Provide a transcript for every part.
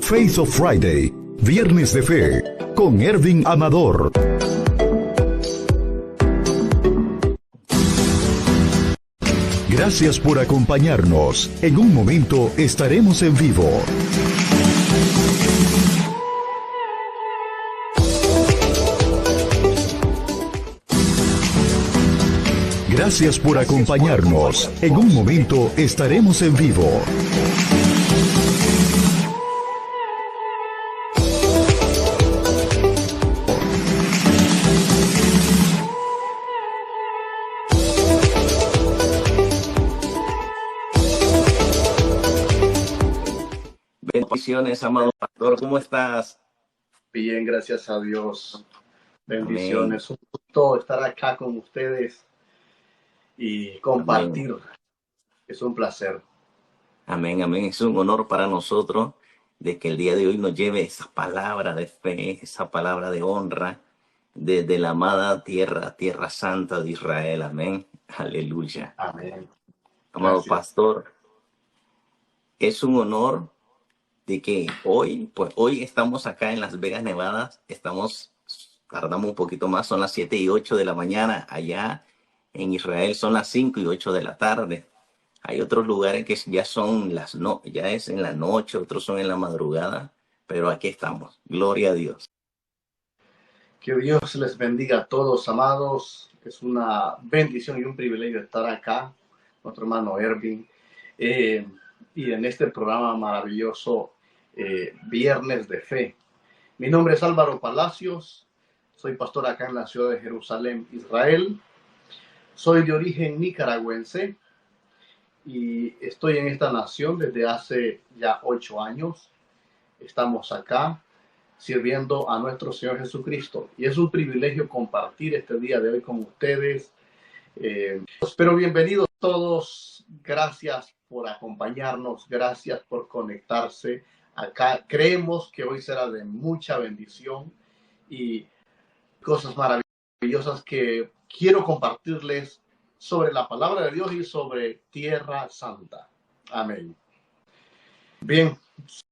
Faith of Friday, Viernes de Fe, con Ervin Amador. Gracias por acompañarnos. En un momento estaremos en vivo. Gracias por acompañarnos. En un momento estaremos en vivo. Bendiciones, amado pastor, ¿cómo estás? Bien, gracias a Dios. Bendiciones. Amén. Un gusto estar acá con ustedes y compartir. Amén. Es un placer. Amén, amén. Es un honor para nosotros de que el día de hoy nos lleve esa palabra de fe, esa palabra de honra desde la amada tierra santa de Israel. Amén. Aleluya. Amén. Amado pastor, es un honor de que hoy estamos acá en Las Vegas, Nevada. Tardamos un poquito más, son las 7:08 de la mañana. Allá en Israel son las 5:08 de la tarde. Hay otros lugares que ya son ya es en la noche, otros son en la madrugada, pero aquí estamos. Gloria a Dios. Que Dios les bendiga a todos, amados. Es una bendición y un privilegio estar acá, nuestro hermano Ervin, y en este programa maravilloso, Viernes de Fe. Mi nombre es Álvaro Palacios, soy pastor acá en la ciudad de Jerusalén, Israel. Soy de origen nicaragüense y estoy en esta nación desde hace ya 8 años. Estamos acá sirviendo a nuestro Señor Jesucristo. Y es un privilegio compartir este día de hoy con ustedes. Pero bienvenidos todos. Gracias por acompañarnos. Gracias por conectarse acá. Creemos que hoy será de mucha bendición y cosas maravillosas que quiero compartirles sobre la palabra de Dios y sobre Tierra Santa. Amén. Bien,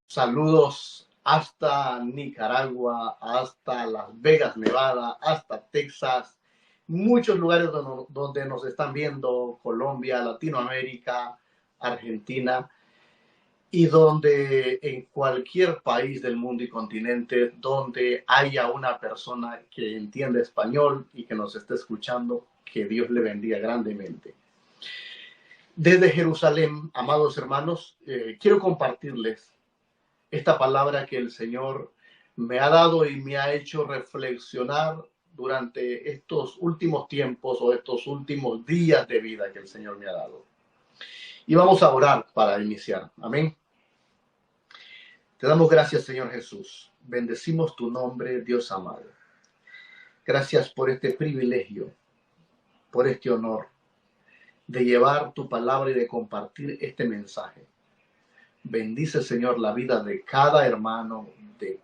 saludos hasta Nicaragua, hasta Las Vegas, Nevada, hasta Texas, muchos lugares donde nos están viendo, Colombia, Latinoamérica, Argentina, y donde en cualquier país del mundo y continente donde haya una persona que entienda español y que nos esté escuchando, que Dios le bendiga grandemente. Desde Jerusalén, amados hermanos, quiero compartirles esta palabra que el Señor me ha dado y me ha hecho reflexionar durante estos últimos tiempos o estos últimos días de vida que el Señor me ha dado. Y vamos a orar para iniciar. Amén. Te damos gracias, Señor Jesús. Bendecimos tu nombre, Dios amado. Gracias por este privilegio, por este honor de llevar tu palabra y de compartir este mensaje. Bendice, Señor, la vida de cada hermano, de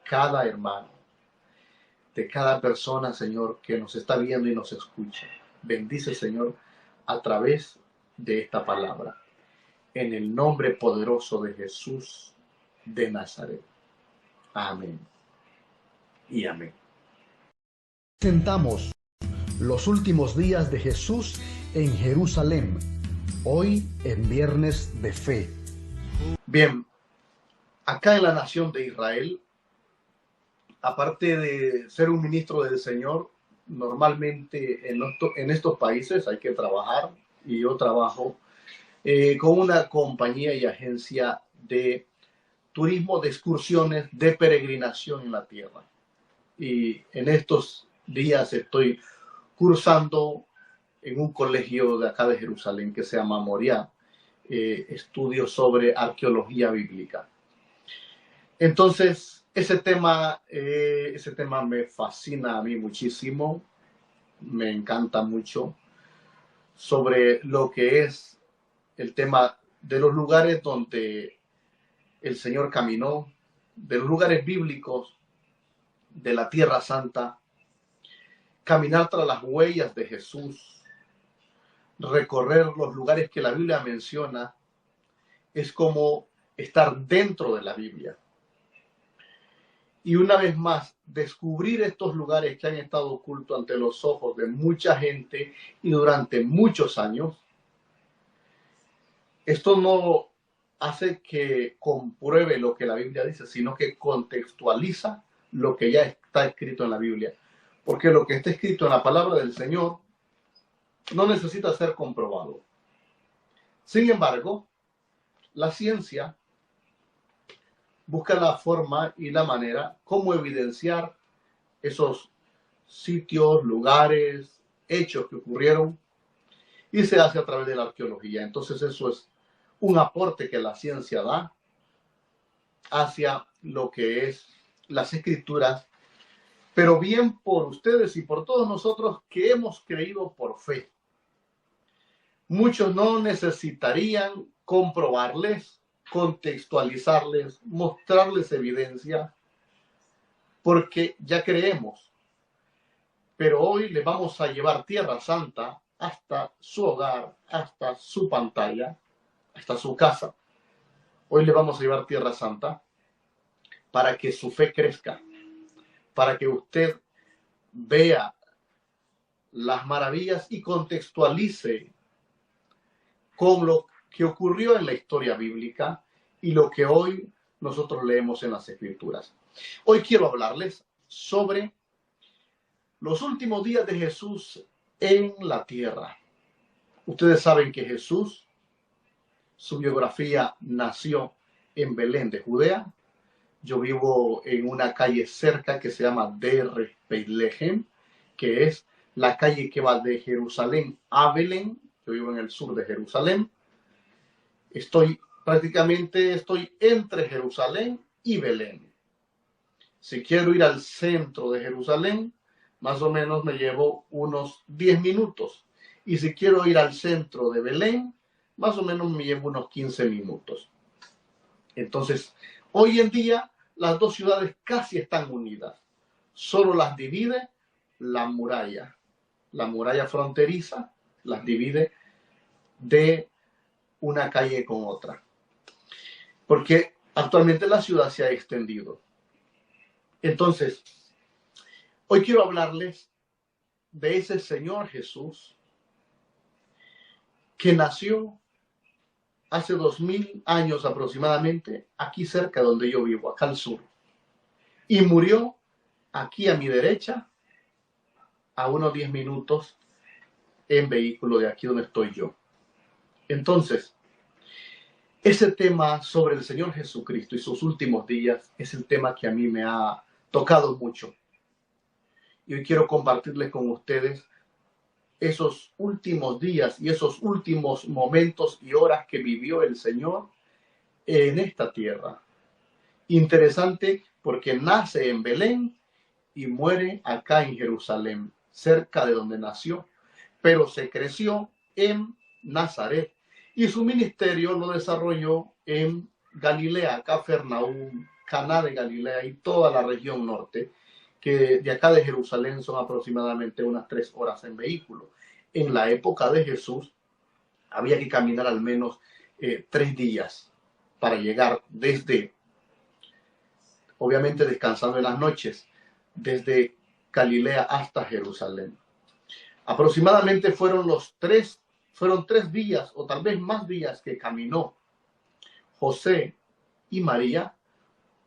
cada persona, Señor, que nos está viendo y nos escucha. Bendice, Señor, a través de esta palabra. En el nombre poderoso de Jesús de Nazaret. Amén. Y amén. Presentamos los últimos días de Jesús en Jerusalén. Hoy en Viernes de Fe. Bien, acá en la nación de Israel, aparte de ser un ministro del Señor, normalmente en estos países hay que trabajar, y yo trabajo con una compañía y agencia de turismo, de excursiones, de peregrinación en la tierra. Y en estos días estoy cursando en un colegio de acá de Jerusalén que se llama Moriah, estudios sobre arqueología bíblica. Entonces, ese tema me fascina a mí muchísimo, me encanta mucho, sobre lo que es el tema de los lugares donde el Señor caminó, de los lugares bíblicos, de la Tierra Santa, caminar tras las huellas de Jesús, recorrer los lugares que la Biblia menciona, es como estar dentro de la Biblia. y una vez más descubrir estos lugares que han estado ocultos ante los ojos de mucha gente y durante muchos años. Esto no hace que compruebe lo que la Biblia dice, sino que contextualiza lo que ya está escrito en la Biblia. Porque lo que está escrito en la palabra del Señor no necesita ser comprobado. Sin embargo, la ciencia busca la forma y la manera cómo evidenciar esos sitios, lugares, hechos que ocurrieron, y se hace a través de la arqueología. Entonces eso es un aporte que la ciencia da hacia lo que es las escrituras, pero bien por ustedes y por todos nosotros que hemos creído por fe. Muchos no necesitarían comprobarles, contextualizarles, mostrarles evidencia, porque ya creemos. Pero hoy le vamos a llevar Tierra Santa hasta su hogar, hasta su pantalla, hasta su casa. Hoy le vamos a llevar Tierra Santa para que su fe crezca, para que usted vea las maravillas y contextualice con lo que ocurrió en la historia bíblica y lo que hoy nosotros leemos en las Escrituras. Hoy quiero hablarles sobre los últimos días de Jesús en la tierra. Ustedes saben que Jesús, su biografía, nació en Belén de Judea. Yo vivo en una calle cerca que se llama Der Bethlehem, que es la calle que va de Jerusalén a Belén. Yo vivo en el sur de Jerusalén. Estoy entre Jerusalén y Belén. Si quiero ir al centro de Jerusalén, más o menos me llevo unos 10 minutos. Y si quiero ir al centro de Belén, más o menos me llevo unos 15 minutos. Entonces, hoy en día, las dos ciudades casi están unidas. Solo las divide la muralla. La muralla fronteriza las divide de una calle con otra. Porque actualmente la ciudad se ha extendido. Entonces, hoy quiero hablarles de ese Señor Jesús que nació hace 2000 años aproximadamente, aquí cerca donde yo vivo, acá al sur. Y murió aquí a mi derecha, a unos 10 minutos en vehículo de aquí donde estoy yo. Entonces, ese tema sobre el Señor Jesucristo y sus últimos días es el tema que a mí me ha tocado mucho. Y hoy quiero compartirles con ustedes esos últimos días y esos últimos momentos y horas que vivió el Señor en esta tierra. Interesante porque nace en Belén y muere acá en Jerusalén, cerca de donde nació, pero se creció en Nazaret y su ministerio lo desarrolló en Galilea, Cafarnaúm, Caná de Galilea y toda la región norte, que de acá de Jerusalén son aproximadamente unas 3 horas en vehículo. En la época de Jesús había que caminar al menos 3 días para llegar desde, obviamente descansando en las noches, desde Galilea hasta Jerusalén. Aproximadamente fueron 3 días o tal vez más días que caminó José y María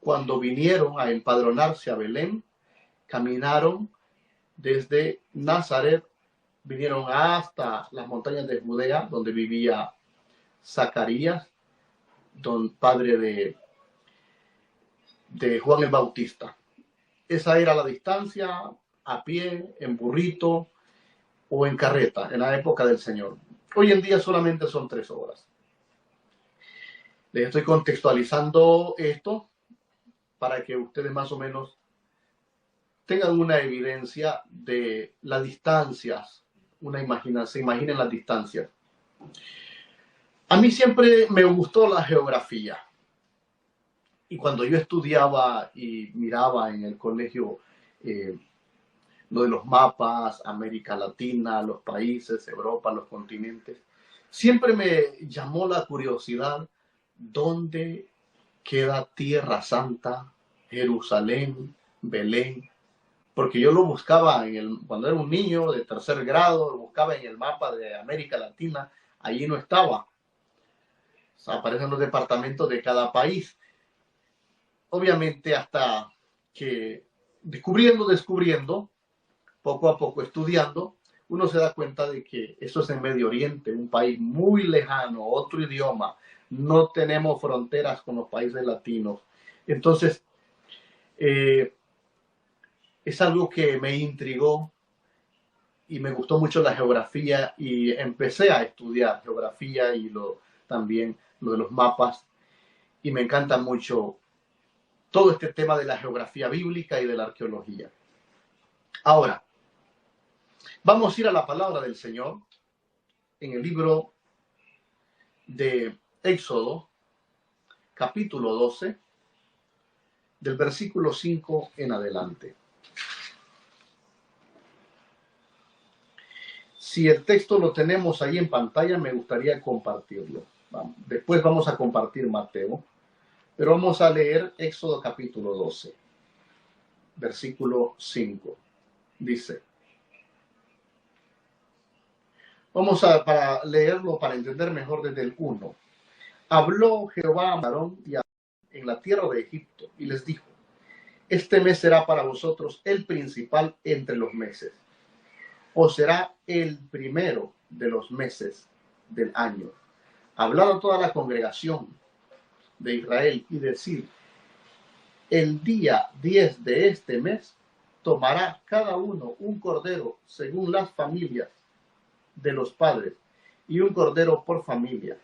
cuando vinieron a empadronarse a Belén. Caminaron desde Nazaret, vinieron hasta las montañas de Judea, donde vivía Zacarías, padre de Juan el Bautista. Esa era la distancia, a pie, en burrito o en carreta, en la época del Señor. Hoy en día solamente son 3 horas. Les estoy contextualizando esto para que ustedes más o menos tengan una evidencia de las distancias, se imaginen las distancias. A mí siempre me gustó la geografía. Y cuando yo estudiaba y miraba en el colegio lo de los mapas, América Latina, los países, Europa, los continentes, siempre me llamó la curiosidad dónde queda Tierra Santa Jerusalén, Belén, porque yo lo buscaba cuando era un niño de tercer grado, lo buscaba en el mapa de América Latina, allí no estaba. O sea, aparecen los departamentos de cada país. Obviamente hasta que descubriendo, poco a poco estudiando, uno se da cuenta de que eso es en Medio Oriente, un país muy lejano, otro idioma, no tenemos fronteras con los países latinos. Entonces, es algo que me intrigó y me gustó mucho la geografía y empecé a estudiar geografía y también lo de los mapas, y me encanta mucho todo este tema de la geografía bíblica y de la arqueología. Ahora, vamos a ir a la palabra del Señor en el libro de Éxodo, capítulo 12, del versículo 5 en adelante. Si el texto lo tenemos ahí en pantalla, me gustaría compartirlo. Después vamos a compartir Mateo, pero vamos a leer Éxodo capítulo 12, versículo 5. Dice, para leerlo, para entender mejor desde el 1. Habló Jehová a Aarón y a en la tierra de Egipto, y les dijo, este mes será para vosotros el principal entre los meses, o será el primero de los meses del año. Hablad a toda la congregación de Israel y decir, el día 10 de este mes tomará cada uno un cordero según las familias de los padres, y un cordero por familia.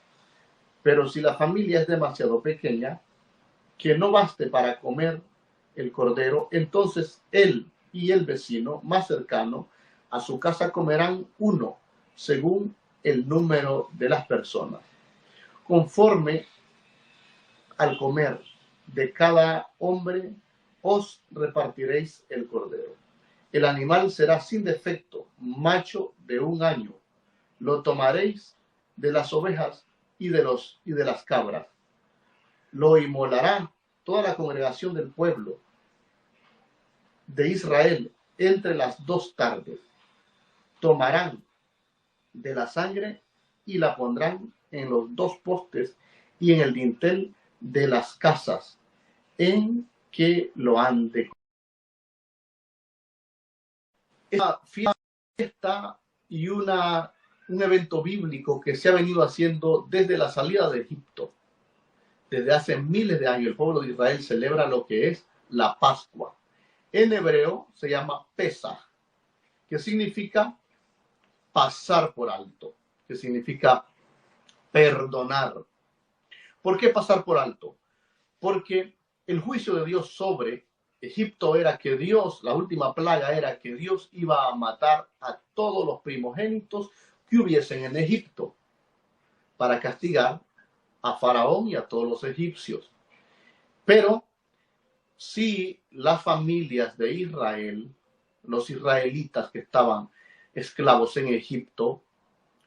Pero si la familia es demasiado pequeña, que no baste para comer el cordero, entonces él y el vecino más cercano a su casa comerán uno, según el número de las personas. Conforme al comer de cada hombre, os repartiréis el cordero. El animal será sin defecto, macho de 1 año. Lo tomaréis de las ovejas y de las cabras. Lo inmolará toda la congregación del pueblo de Israel entre las 2 tardes. Tomarán de la sangre y la pondrán en los 2 postes y en el dintel de las casas en que lo han de comer. Esta fiesta y un evento bíblico que se ha venido haciendo desde la salida de Egipto. Desde hace miles de años el pueblo de Israel celebra lo que es la Pascua. En hebreo se llama Pesaj, que significa pasar por alto, que significa perdonar. ¿Por qué pasar por alto? Porque el juicio de Dios sobre Egipto era que Dios, la última plaga era que Dios iba a matar a todos los primogénitos que hubiesen en Egipto para castigar a Faraón y a todos los egipcios. Pero si las familias de Israel, los israelitas que estaban esclavos en Egipto,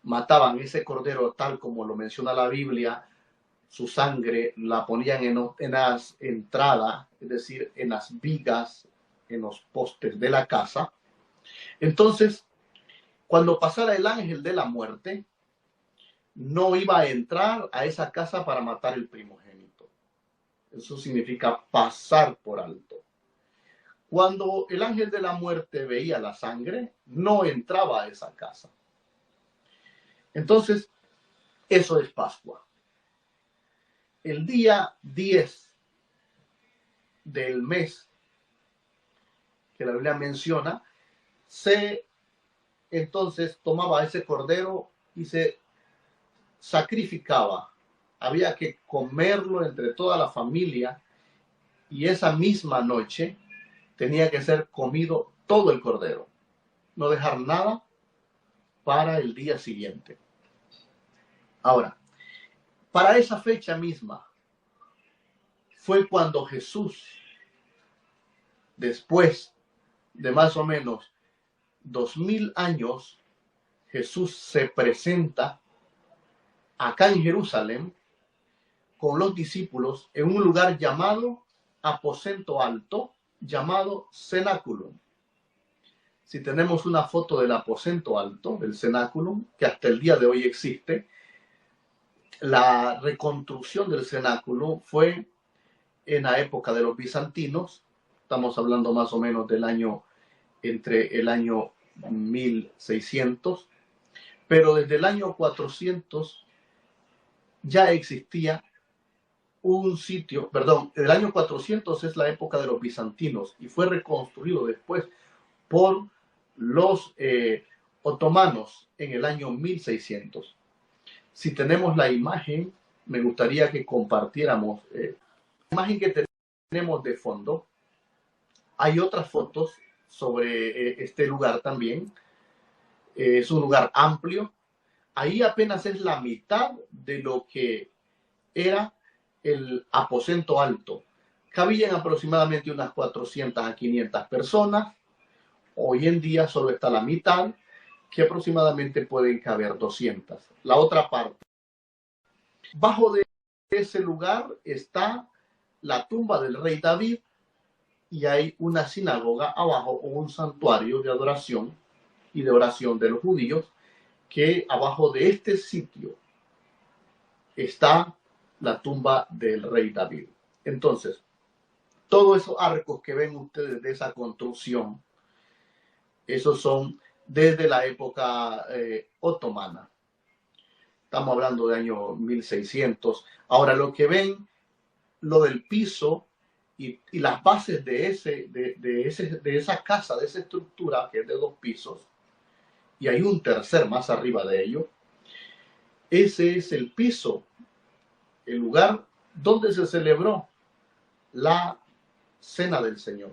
mataban ese cordero tal como lo menciona la Biblia, su sangre la ponían en las entradas, es decir, en las vigas, en los postes de la casa. Entonces, cuando pasara el ángel de la muerte, no iba a entrar a esa casa para matar el primogénito. Eso significa pasar por alto. Cuando el ángel de la muerte veía la sangre, no entraba a esa casa. Entonces, eso es Pascua. El día 10 del mes que la Biblia menciona, entonces tomaba ese cordero y se sacrificaba. Había que comerlo entre toda la familia y esa misma noche tenía que ser comido todo el cordero. No dejar nada para el día siguiente. Ahora, para esa fecha misma fue cuando Jesús, después de más o menos 2000 años, Jesús se presenta acá en Jerusalén con los discípulos en un lugar llamado aposento alto llamado cenáculo. Si tenemos una foto del aposento alto, del cenáculo, que hasta el día de hoy existe, la reconstrucción del cenáculo fue en la época de los bizantinos. Estamos hablando más o menos del año, entre el año 1600, pero desde el año 400 ya existía un sitio, perdón, el año 400 es la época de los bizantinos y fue reconstruido después por los otomanos en el año 1600. Si tenemos la imagen, me gustaría que compartiéramos la imagen que tenemos de fondo. Hay otras fotos sobre este lugar también. Es un lugar amplio. Ahí apenas es la mitad de lo que era el aposento alto. Cabían aproximadamente unas 400 a 500 personas. Hoy en día solo está la mitad, que aproximadamente pueden caber 200. La otra parte. Bajo de ese lugar está la tumba del rey David y hay una sinagoga abajo o un santuario de adoración y de oración de los judíos, que abajo de este sitio está la tumba del rey David. Entonces, todos esos arcos que ven ustedes de esa construcción, esos son desde la época otomana. Estamos hablando de año 1600. Ahora, lo que ven, lo del piso y las bases de esa casa, de esa estructura que es de 2 pisos, y hay un tercer más arriba de ello, ese es el piso, el lugar donde se celebró la cena del Señor.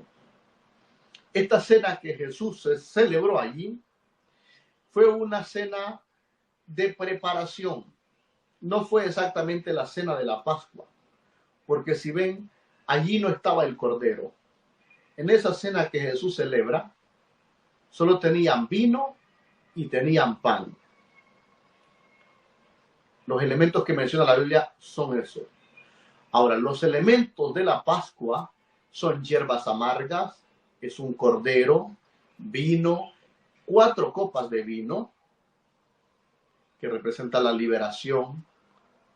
Esta cena que Jesús se celebró allí fue una cena de preparación. No fue exactamente la cena de la Pascua, porque si ven, allí no estaba el cordero. En esa cena que Jesús celebra, solo tenían vino y tenían pan. Los elementos que menciona la Biblia son esos. Ahora, los elementos de la Pascua son hierbas amargas, es un cordero, vino, 4 copas de vino, que representa la liberación,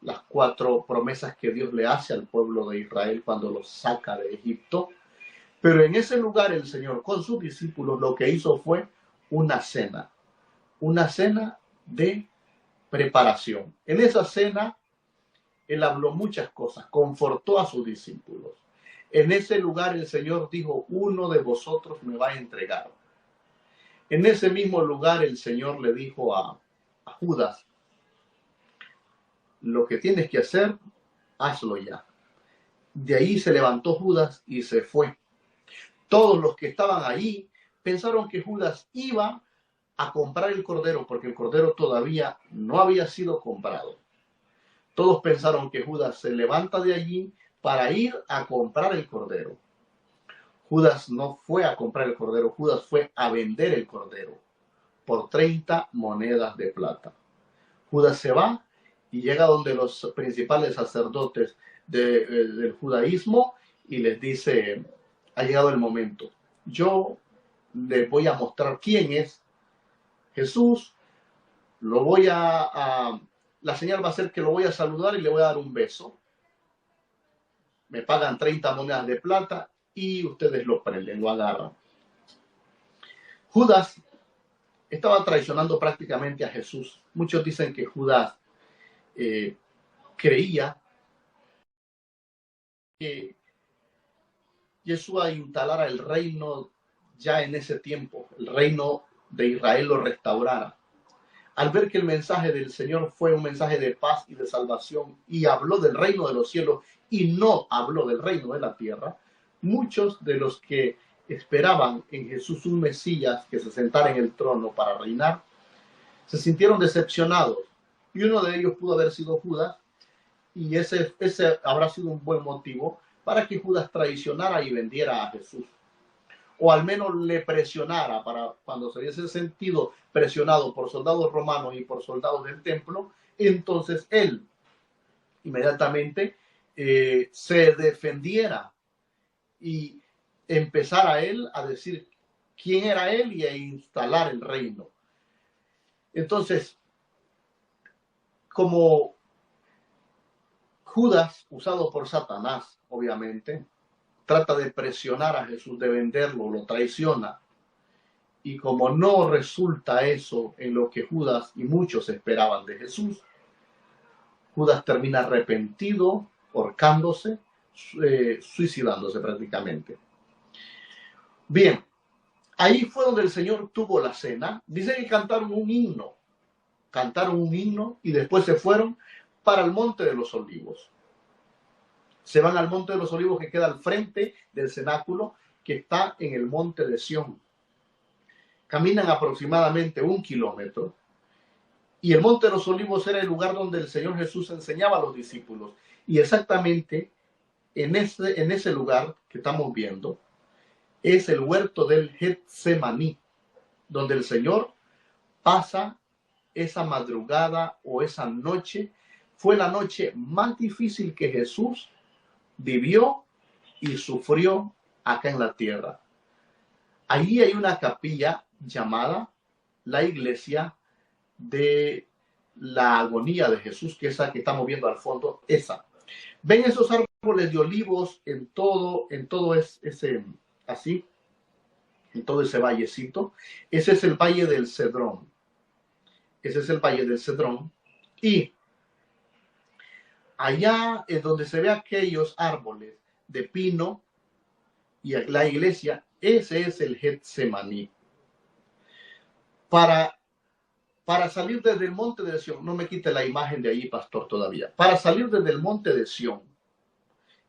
las 4 promesas que Dios le hace al pueblo de Israel cuando los saca de Egipto. Pero en ese lugar el Señor con sus discípulos lo que hizo fue una cena de preparación. En esa cena Él habló muchas cosas, confortó a sus discípulos. En ese lugar el Señor dijo, uno de vosotros me va a entregar. En ese mismo lugar el Señor le dijo a Judas, lo que tienes que hacer, hazlo ya. De ahí se levantó Judas y se fue. Todos los que estaban allí pensaron que Judas iba a comprar el cordero, porque el cordero todavía no había sido comprado. Todos pensaron que Judas se levanta de allí para ir a comprar el cordero. Judas no fue a comprar el cordero, Judas fue a vender el cordero por 30 monedas de plata. Judas se va y llega donde los principales sacerdotes del judaísmo y les dice, ha llegado el momento. Yo les voy a mostrar quién es Jesús. La señal va a ser que lo voy a saludar y le voy a dar un beso. Me pagan 30 monedas de plata y ustedes lo prenden, lo agarran. Judas estaba traicionando prácticamente a Jesús. Muchos dicen que Judas creía que Yeshua instalara el reino ya en ese tiempo, el reino de Israel lo restaurara. Al ver que el mensaje del Señor fue un mensaje de paz y de salvación y habló del reino de los cielos y no habló del reino de la tierra, muchos de los que esperaban en Jesús un Mesías que se sentara en el trono para reinar, se sintieron decepcionados. Y uno de ellos pudo haber sido Judas, y ese habrá sido un buen motivo para que Judas traicionara y vendiera a Jesús. O al menos le presionara, para cuando se hubiese sentido presionado por soldados romanos y por soldados del templo, entonces él inmediatamente se defendiera y empezar a él a decir quién era él y a instalar el reino. Entonces, como Judas, usado por Satanás, obviamente, trata de presionar a Jesús, de venderlo, lo traiciona. Y como no resulta eso en lo que Judas y muchos esperaban de Jesús, Judas termina arrepentido, ahorcándose, suicidándose prácticamente. Bien, ahí fue donde el Señor tuvo la cena. Dice que cantaron un himno y después se fueron para el Monte de los Olivos. Se van al Monte de los Olivos, que queda al frente del cenáculo, que está en el Monte de Sión. Caminan aproximadamente 1 kilómetro. Y el Monte de los Olivos era el lugar donde el Señor Jesús enseñaba a los discípulos. Y exactamente en ese lugar que estamos viendo es el huerto del Getsemaní, donde el Señor pasa esa madrugada o esa noche. Fue la noche más difícil que Jesús vivió y sufrió acá en la tierra. Allí hay una capilla llamada la iglesia de la agonía de Jesús, que es esa que estamos viendo al fondo, esa. ¿Ven esos árboles de olivos en todo ese así? En todo ese vallecito. Ese es el Valle del Cedrón. Ese es el Valle del Cedrón. Y allá es donde se ve aquellos árboles de pino y la iglesia, ese es el Getsemaní. Para salir desde el monte de Sión, no me quite la imagen de allí, pastor, todavía. Para salir desde el monte de Sión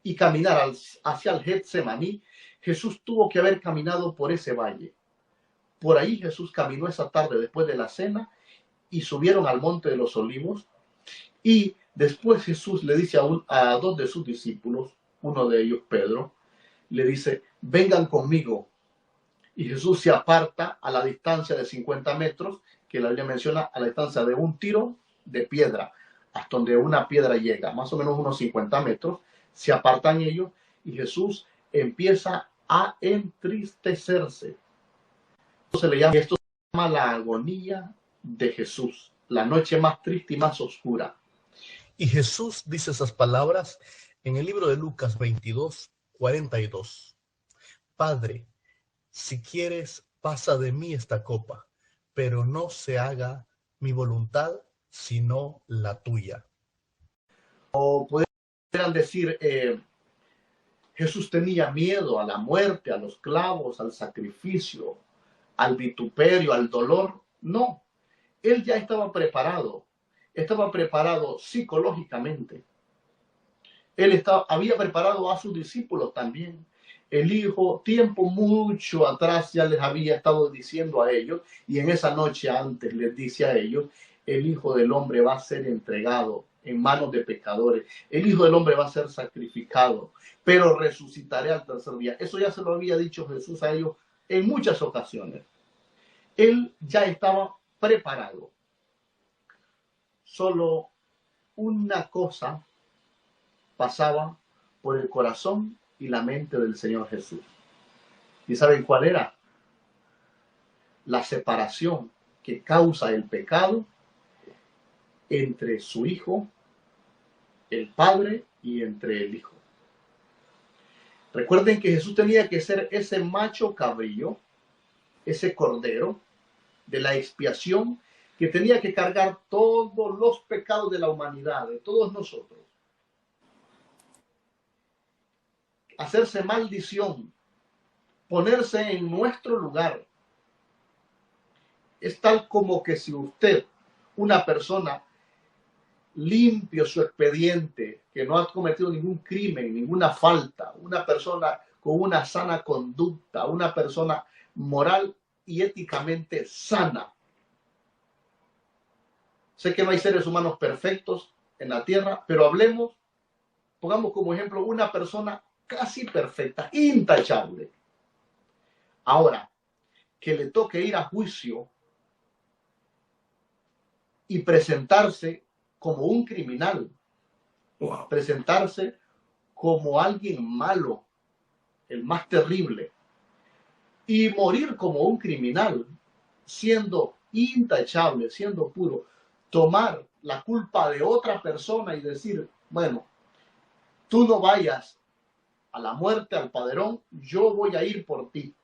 y caminar hacia el Getsemaní, Jesús tuvo que haber caminado por ese valle. Por ahí Jesús caminó esa tarde después de la cena y subieron al Monte de los Olivos. Y después Jesús le dice a 2 de sus discípulos, uno de ellos, Pedro, le dice, vengan conmigo. Y Jesús se aparta a la distancia de 50 metros, que la Biblia menciona, a la distancia de un tiro de piedra, hasta donde una piedra llega, más o menos unos 50 metros. Se apartan ellos y Jesús empieza a entristecerse. Esto se llama la agonía de Jesús, la noche más triste y más oscura. Y Jesús dice esas palabras en el libro de Lucas 22:42. Padre, si quieres, pasa de mí esta copa, pero no se haga mi voluntad, sino la tuya. O pudieran decir, Jesús tenía miedo a la muerte, a los clavos, al sacrificio, al vituperio, al dolor. No, él ya estaba preparado psicológicamente. Él había preparado a sus discípulos también. El Hijo, tiempo mucho atrás, ya les había estado diciendo a ellos, y en esa noche antes les dice a ellos, el Hijo del Hombre va a ser entregado en manos de pecadores. El Hijo del Hombre va a ser sacrificado, pero resucitaré al tercer día. Eso ya se lo había dicho Jesús a ellos en muchas ocasiones. Él ya estaba preparado. Solo una cosa pasaba por el corazón y la mente del Señor Jesús. ¿Y saben cuál era? La separación que causa el pecado entre su Hijo, el Padre, y entre el Hijo. Recuerden que Jesús tenía que ser ese macho cabrillo, ese cordero de la expiación, que tenía que cargar todos los pecados de la humanidad, de todos nosotros. Hacerse maldición, ponerse en nuestro lugar. Es tal como que si usted, una persona limpio su expediente, que no ha cometido ningún crimen, ninguna falta, una persona con una sana conducta, una persona moral y éticamente sana. Sé que no hay seres humanos perfectos en la tierra, pero pongamos como ejemplo una persona casi perfecta, intachable. Ahora, que le toque ir a juicio y presentarse como un criminal, presentarse como alguien malo, el más terrible, y morir como un criminal, siendo intachable, siendo puro, tomar la culpa de otra persona y decir, bueno, tú no vayas a la muerte, al paderón, yo voy a ir por ti.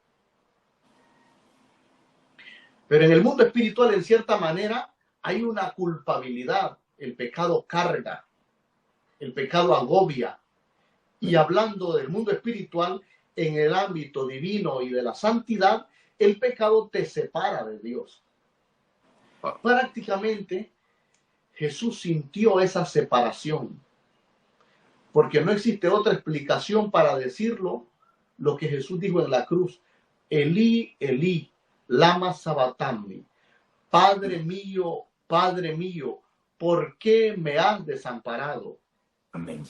Pero en el mundo espiritual, en cierta manera, hay una culpabilidad. El pecado carga, el pecado agobia. Y hablando del mundo espiritual, en el ámbito divino y de la santidad, el pecado te separa de Dios. Prácticamente, Jesús sintió esa separación, porque no existe otra explicación para decirlo, lo que Jesús dijo en la cruz: Elí, Elí, lama sabactani, Padre mío, ¿por qué me has desamparado? Amén.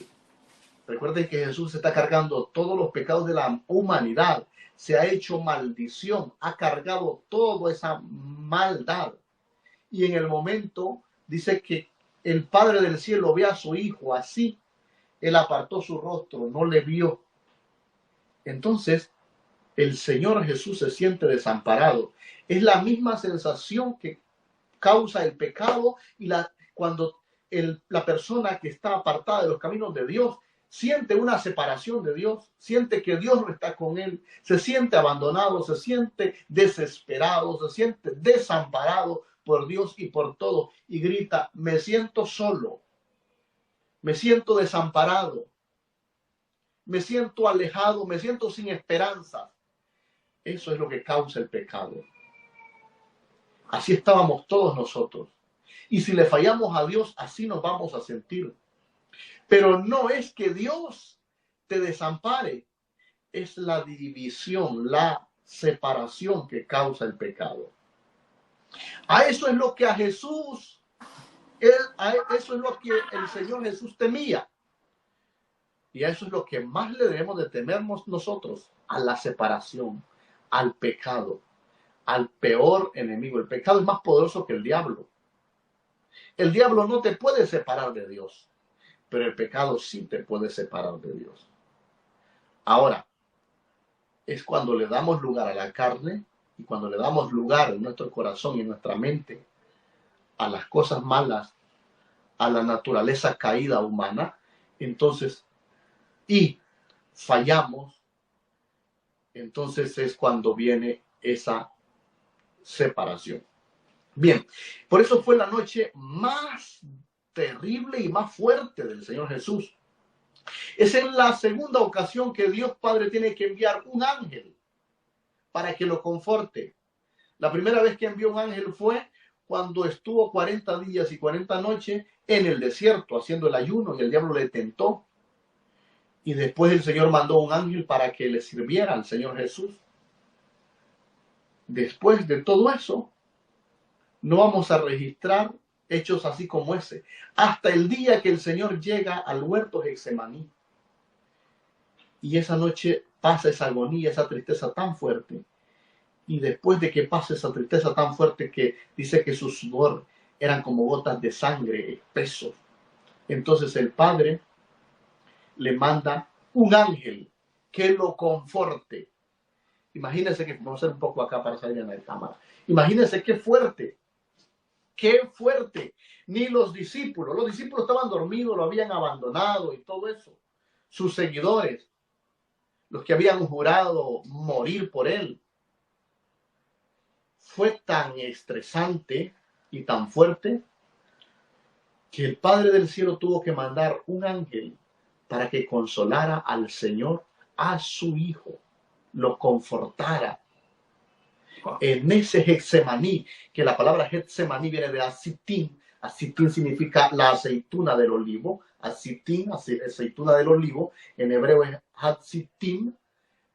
Recuerden que Jesús está cargando todos los pecados de la humanidad, se ha hecho maldición, ha cargado toda esa maldad. Y en el momento dice que el Padre del cielo ve a su Hijo así, él apartó su rostro, no le vio. Entonces, el Señor Jesús se siente desamparado. Es la misma sensación que causa el pecado y cuando la persona que está apartada de los caminos de Dios siente una separación de Dios, siente que Dios no está con él, se siente abandonado, se siente desesperado, se siente desamparado por Dios y por todo, y grita: me siento solo, me siento desamparado, me siento alejado, me siento sin esperanza. Eso es lo que causa el pecado. Así estábamos todos nosotros. Y si le fallamos a Dios, así nos vamos a sentir. Pero no es que Dios te desampare, es la división, la separación que causa el pecado. A eso es lo que a Jesús, eso es lo que el Señor Jesús temía. Y a eso es lo que más le debemos de temernos nosotros, a la separación, al pecado, al peor enemigo. El pecado es más poderoso que el diablo. El diablo no te puede separar de Dios, pero el pecado sí te puede separar de Dios. Ahora, es cuando le damos lugar a la carne y cuando le damos lugar en nuestro corazón y en nuestra mente a las cosas malas, a la naturaleza caída humana, entonces, y fallamos, entonces es cuando viene esa separación. Bien, por eso fue la noche más terrible y más fuerte del Señor Jesús. Es en la segunda ocasión que Dios Padre tiene que enviar un ángel para que lo conforte. La primera vez que envió un ángel fue cuando estuvo 40 días y 40 noches en el desierto haciendo el ayuno y el diablo le tentó. Y después el Señor mandó un ángel para que le sirviera al Señor Jesús. Después de todo eso, no vamos a registrar hechos así como ese, hasta el día que el Señor llega al huerto Getsemaní. Y esa noche pasa esa agonía, esa tristeza tan fuerte. Y después de que pasa esa tristeza tan fuerte que dice que su sudor eran como gotas de sangre espesos, entonces el Padre le manda un ángel que lo conforte. Imagínense que, vamos a hacer un poco acá para salir en la cámara. Imagínense qué fuerte. ¡Qué fuerte! Ni los discípulos estaban dormidos, lo habían abandonado y todo eso. Sus seguidores, los que habían jurado morir por él. Fue tan estresante y tan fuerte que el Padre del Cielo tuvo que mandar un ángel para que consolara al Señor, a su Hijo, lo confortara. En ese Getsemaní, que la palabra Getsemaní viene de asitín. Asitín significa la aceituna del olivo. Asitín, aceituna del olivo. En hebreo es hatzitim.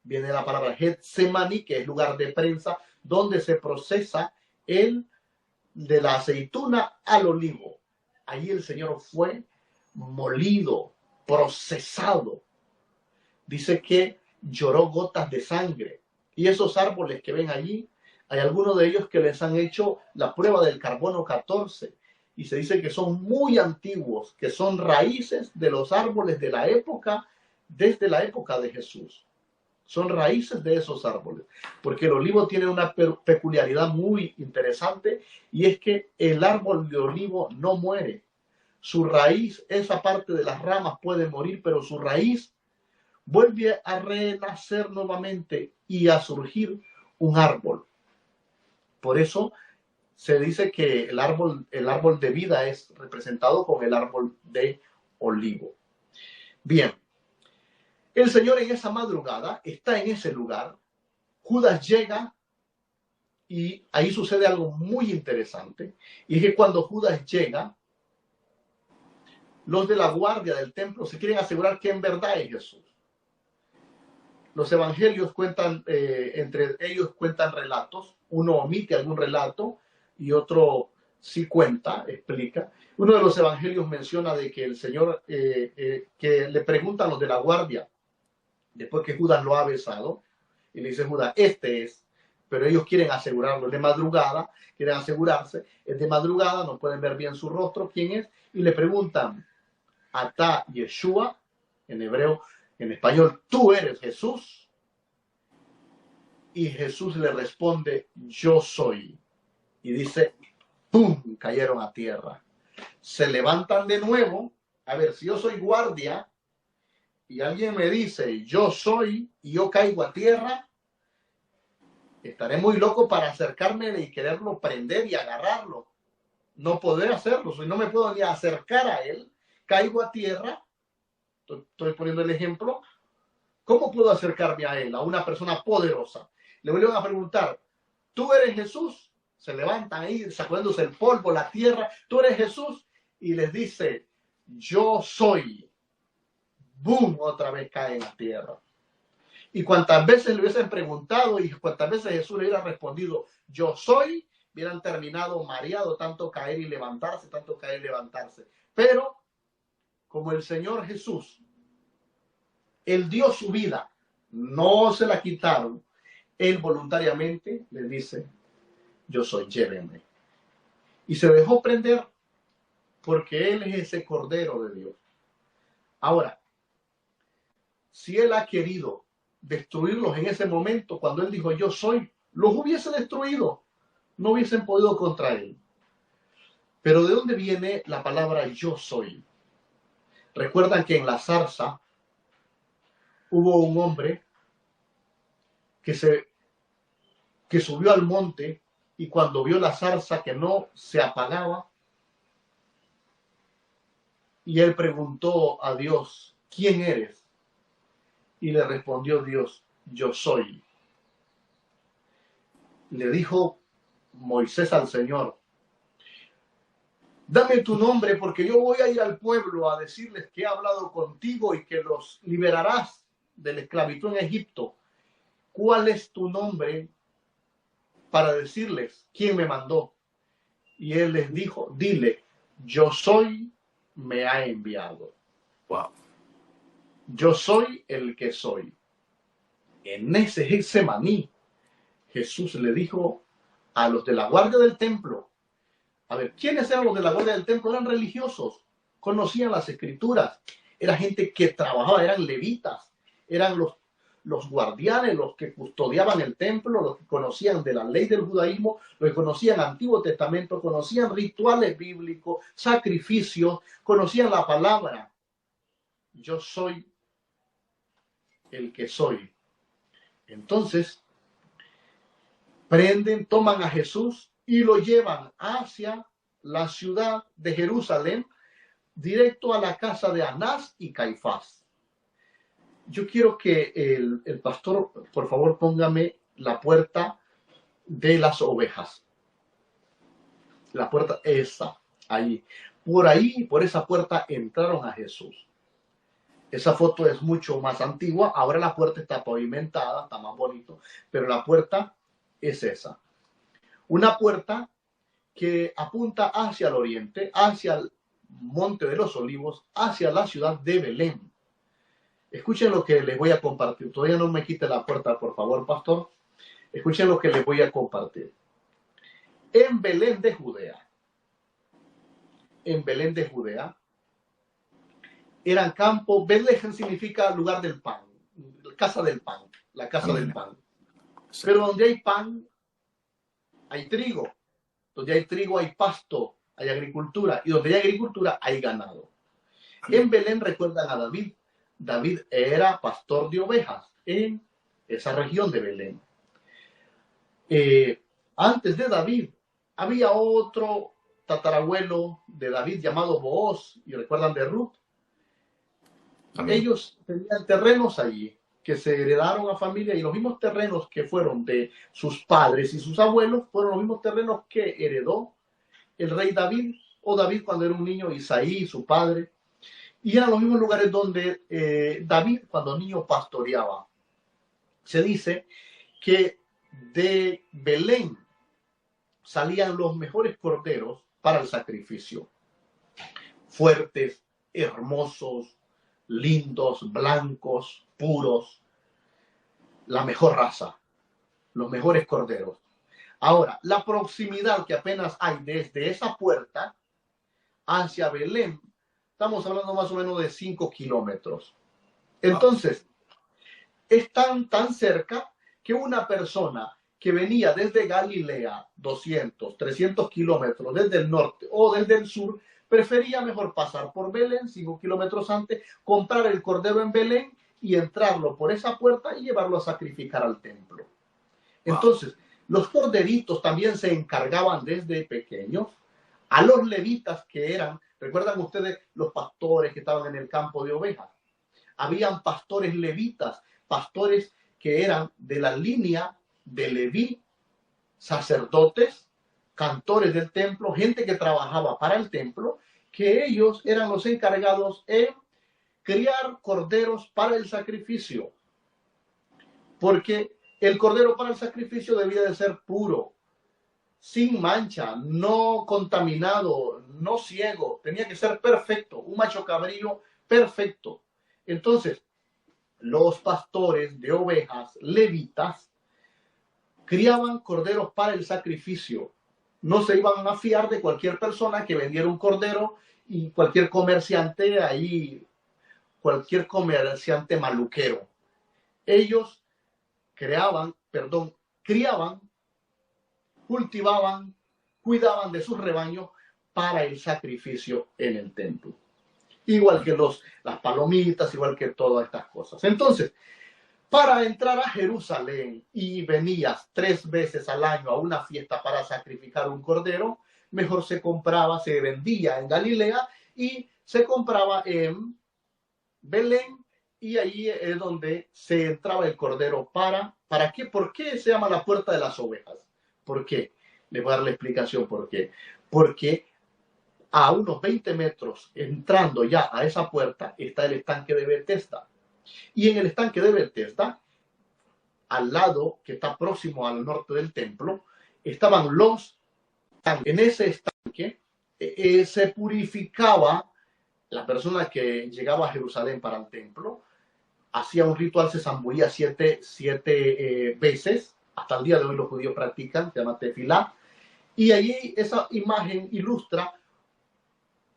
Viene la palabra Getsemaní, que es lugar de prensa, donde se procesa de la aceituna al olivo. Allí el Señor fue molido, procesado. Dice que lloró gotas de sangre. Y esos árboles que ven allí, hay algunos de ellos que les han hecho la prueba del carbono 14 y se dice que son muy antiguos, que son raíces de los árboles de la época, desde la época de Jesús. son raíces de esos árboles, porque el olivo tiene una peculiaridad muy interesante, y es que el árbol de olivo no muere. Su raíz, esa parte de las ramas puede morir, pero su raíz vuelve a renacer nuevamente y a surgir un árbol. Por eso se dice que el árbol de vida es representado con el árbol de olivo. Bien, el Señor en esa madrugada está en ese lugar. Judas llega y ahí sucede algo muy interesante. Y es que cuando Judas llega, los de la guardia del templo se quieren asegurar que en verdad es Jesús. Los evangelios cuentan, entre ellos cuentan relatos. Uno omite algún relato y otro sí cuenta, explica. Uno de los evangelios menciona de que el Señor, que le preguntan los de la guardia, después que Judas lo ha besado, y le dice Judas, este es, pero ellos quieren asegurarlo, es de madrugada, quieren asegurarse, es de madrugada, no pueden ver bien su rostro, quién es, y le preguntan, Atá Yeshua, en hebreo, en español, ¿tú eres Jesús? Y Jesús le responde, yo soy. Y dice, ¡pum!, cayeron a tierra. Se levantan de nuevo. A ver, si yo soy guardia y alguien me dice, yo soy, y yo caigo a tierra, estaré muy loco para acercarme y quererlo prender y agarrarlo. No podré hacerlo, si no me puedo ni acercar a él, caigo a tierra. Estoy poniendo el ejemplo. ¿Cómo puedo acercarme a él, a una persona poderosa? Le vuelven a preguntar, ¿tú eres Jesús? Se levantan ahí, sacudiéndose el polvo, la tierra. ¿Tú eres Jesús? Y les dice, yo soy. ¡Bum! Otra vez caen a tierra. Y cuantas veces le hubiesen preguntado y cuantas veces Jesús le hubiera respondido, yo soy, hubieran terminado mareado, tanto caer y levantarse, tanto caer y levantarse. Pero, como el Señor Jesús, Él dio su vida, no se la quitaron, Él voluntariamente le dice, yo soy, llévenme. Y se dejó prender porque Él es ese Cordero de Dios. Ahora, si Él ha querido destruirlos en ese momento, cuando Él dijo, yo soy, los hubiese destruido, no hubiesen podido contra Él. Pero ¿de dónde viene la palabra yo soy? Recuerdan que en la zarza hubo un hombre que subió al monte, y cuando vio la zarza que no se apagaba, y él preguntó a Dios, ¿quién eres? Y le respondió Dios, yo soy. Le dijo Moisés al Señor, dame tu nombre porque yo voy a ir al pueblo a decirles que he hablado contigo y que los liberarás de la esclavitud en Egipto. ¿Cuál es tu nombre para decirles quién me mandó? Y él les dijo, dile, yo soy, me ha enviado. Wow. Yo soy el que soy. En ese Getsemaní, Jesús le dijo a los de la guardia del templo, a ver, ¿quiénes eran los de la guardia del templo? Eran religiosos, conocían las escrituras, era gente que trabajaba, eran levitas, eran los guardianes, los que custodiaban el templo, los que conocían de la ley del judaísmo, los que conocían el Antiguo Testamento, conocían rituales bíblicos, sacrificios, conocían la palabra. Yo soy el que soy. Entonces, toman a Jesús y lo llevan hacia la ciudad de Jerusalén, directo a la casa de Anás y Caifás. Yo quiero que el pastor, por favor, póngame la puerta de las ovejas. La puerta esa, ahí. Por esa puerta entraron a Jesús. Esa foto es mucho más antigua. Ahora la puerta está pavimentada, está más bonito, pero la puerta es esa. Una puerta que apunta hacia el oriente, hacia el Monte de los Olivos, hacia la ciudad de Belén. Escuchen lo que les voy a compartir. Todavía no me quite la puerta, por favor, pastor. Escuchen lo que les voy a compartir. En Belén de Judea, eran campos. Belén significa lugar del pan, casa del pan. la casa Amén. del pan. Pero donde hay pan, hay trigo. Donde hay trigo, hay pasto, hay agricultura. Y donde hay agricultura, hay ganado. En Belén recuerdan a David. David era pastor de ovejas en esa región de Belén. Antes de David, había otro tatarabuelo de David llamado Booz, y recuerdan de Ruth. Amén. Ellos tenían terrenos allí que se heredaron a familia, y los mismos terrenos que fueron de sus padres y sus abuelos fueron los mismos terrenos que heredó el rey David, o David cuando era un niño, Isaí, su padre, y eran los mismos lugares donde David cuando niño pastoreaba. Se dice que de Belén salían los mejores corderos para el sacrificio, fuertes, hermosos, lindos, blancos, puros, la mejor raza, los mejores corderos. Ahora, la proximidad que apenas hay desde esa puerta hacia Belén, estamos hablando más o menos de 5 kilómetros. Entonces, es tan cerca que una persona que venía desde Galilea, 200, 300 kilómetros desde el norte o desde el sur, prefería mejor pasar por Belén, 5 kilómetros antes, comprar el cordero en Belén y entrarlo por esa puerta y llevarlo a sacrificar al templo. Entonces, los corderitos también se encargaban desde pequeños a los levitas que eran, recuerdan ustedes los pastores que estaban en el campo de ovejas. Habían pastores levitas, pastores que eran de la línea de Leví, sacerdotes, cantores del templo, gente que trabajaba para el templo, que ellos eran los encargados en criar corderos para el sacrificio. Porque el cordero para el sacrificio debía de ser puro, sin mancha, no contaminado, no ciego, tenía que ser perfecto, un macho cabrío perfecto. Entonces, los pastores de ovejas levitas criaban corderos para el sacrificio. No se iban a fiar de cualquier persona que vendiera un cordero, y cualquier comerciante ahí, cualquier comerciante maluquero. Ellos criaban, cultivaban, cuidaban de sus rebaños para el sacrificio en el templo. Igual que las palomitas, igual que todas estas cosas. Entonces, para entrar a Jerusalén y venías 3 veces al año a una fiesta para sacrificar un cordero, mejor se compraba, se vendía en Galilea y se compraba en Belén, y ahí es donde se entraba el cordero. ¿Para qué? ¿Por qué se llama la puerta de las ovejas? ¿Por qué? Les voy a dar la explicación por qué. Porque a unos 20 metros, entrando ya a esa puerta, está el estanque de Betesda. Y en el estanque de Betesda, al lado, que está próximo al norte del templo, estaban los estanques. En ese estanque se purificaba la persona que llegaba a Jerusalén para el templo, hacía un ritual, se zambullía 7 veces, hasta el día de hoy los judíos practican, se llama tefilá, y allí esa imagen ilustra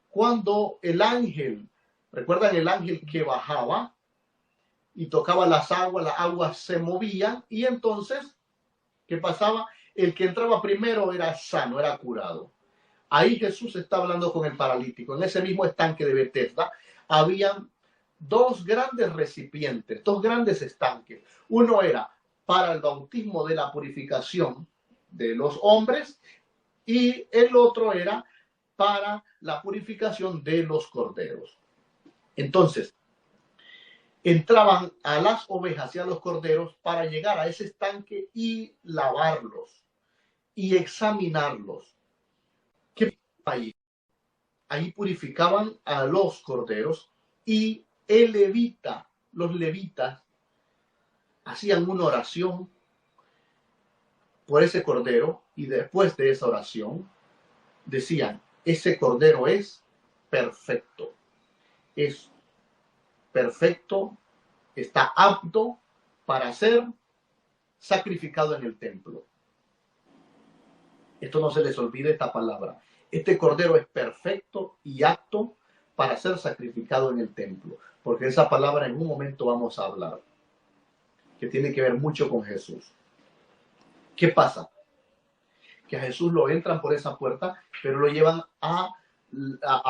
cuando el ángel, recuerdan el ángel que bajaba y tocaba las aguas se movían, y entonces, ¿qué pasaba? El que entraba primero era sano, era curado. Ahí Jesús está hablando con el paralítico. En ese mismo estanque de Betesda habían 2 grandes recipientes, 2 grandes estanques. Uno era para el bautismo de la purificación de los hombres, y el otro era para la purificación de los corderos. Entonces, entraban a las ovejas y a los corderos para llegar a ese estanque y lavarlos y examinarlos. ¿Qué pasaba ahí? Ahí purificaban a los corderos, y los levitas hacían una oración por ese cordero, y después de esa oración decían: ese cordero es perfecto, está apto para ser sacrificado en el templo. Esto no se les olvide, esta palabra. Este cordero es perfecto y apto para ser sacrificado en el templo, porque esa palabra en un momento vamos a hablar. que tiene que ver mucho con Jesús. ¿Qué pasa? Que a Jesús lo entran por esa puerta, pero lo llevan a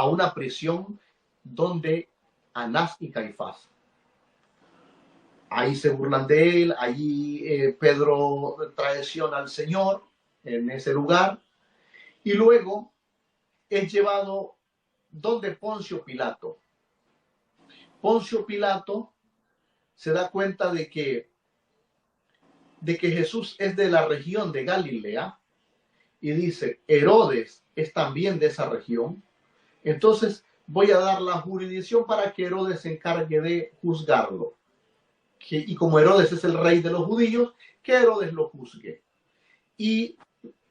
una prisión donde Anás y Caifás. Ahí se burlan de él, allí Pedro traiciona al Señor en ese lugar, y luego es llevado donde Poncio Pilato. Poncio Pilato se da cuenta de que Jesús es de la región de Galilea, y dice, Herodes es también de esa región, entonces voy a dar la jurisdicción para que Herodes se encargue de juzgarlo. Y como Herodes es el rey de los judíos, que Herodes lo juzgue. Y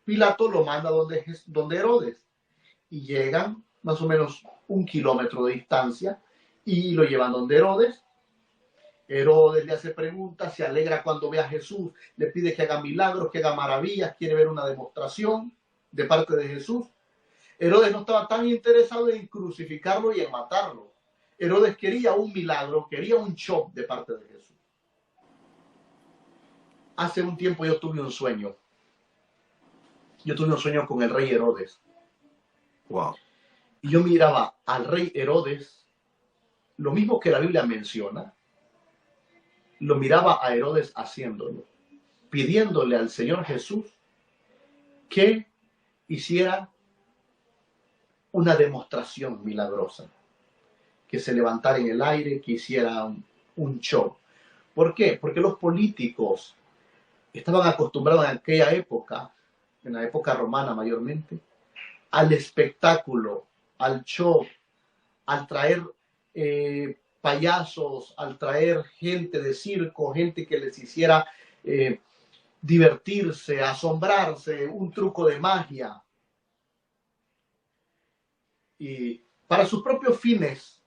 Pilato lo manda donde Herodes. Y llegan más o menos 1 kilómetro de distancia y lo llevan donde Herodes. Herodes le hace preguntas, se alegra cuando ve a Jesús, le pide que haga milagros, que haga maravillas, quiere ver una demostración de parte de Jesús. Herodes no estaba tan interesado en crucificarlo y en matarlo. Herodes quería un milagro, quería un shock de parte de Jesús. Hace un tiempo yo tuve un sueño. Yo tuve un sueño con el rey Herodes. Wow. Y yo miraba al rey Herodes, lo mismo que la Biblia menciona, lo miraba a Herodes haciéndolo, pidiéndole al Señor Jesús que hiciera una demostración milagrosa, que se levantara en el aire, que hiciera un show. ¿Por qué? Porque los políticos estaban acostumbrados en aquella época, en la época romana mayormente, al espectáculo, al show, al traer payasos, al traer gente de circo, gente que les hiciera divertirse, asombrarse, un truco de magia. Y para sus propios fines,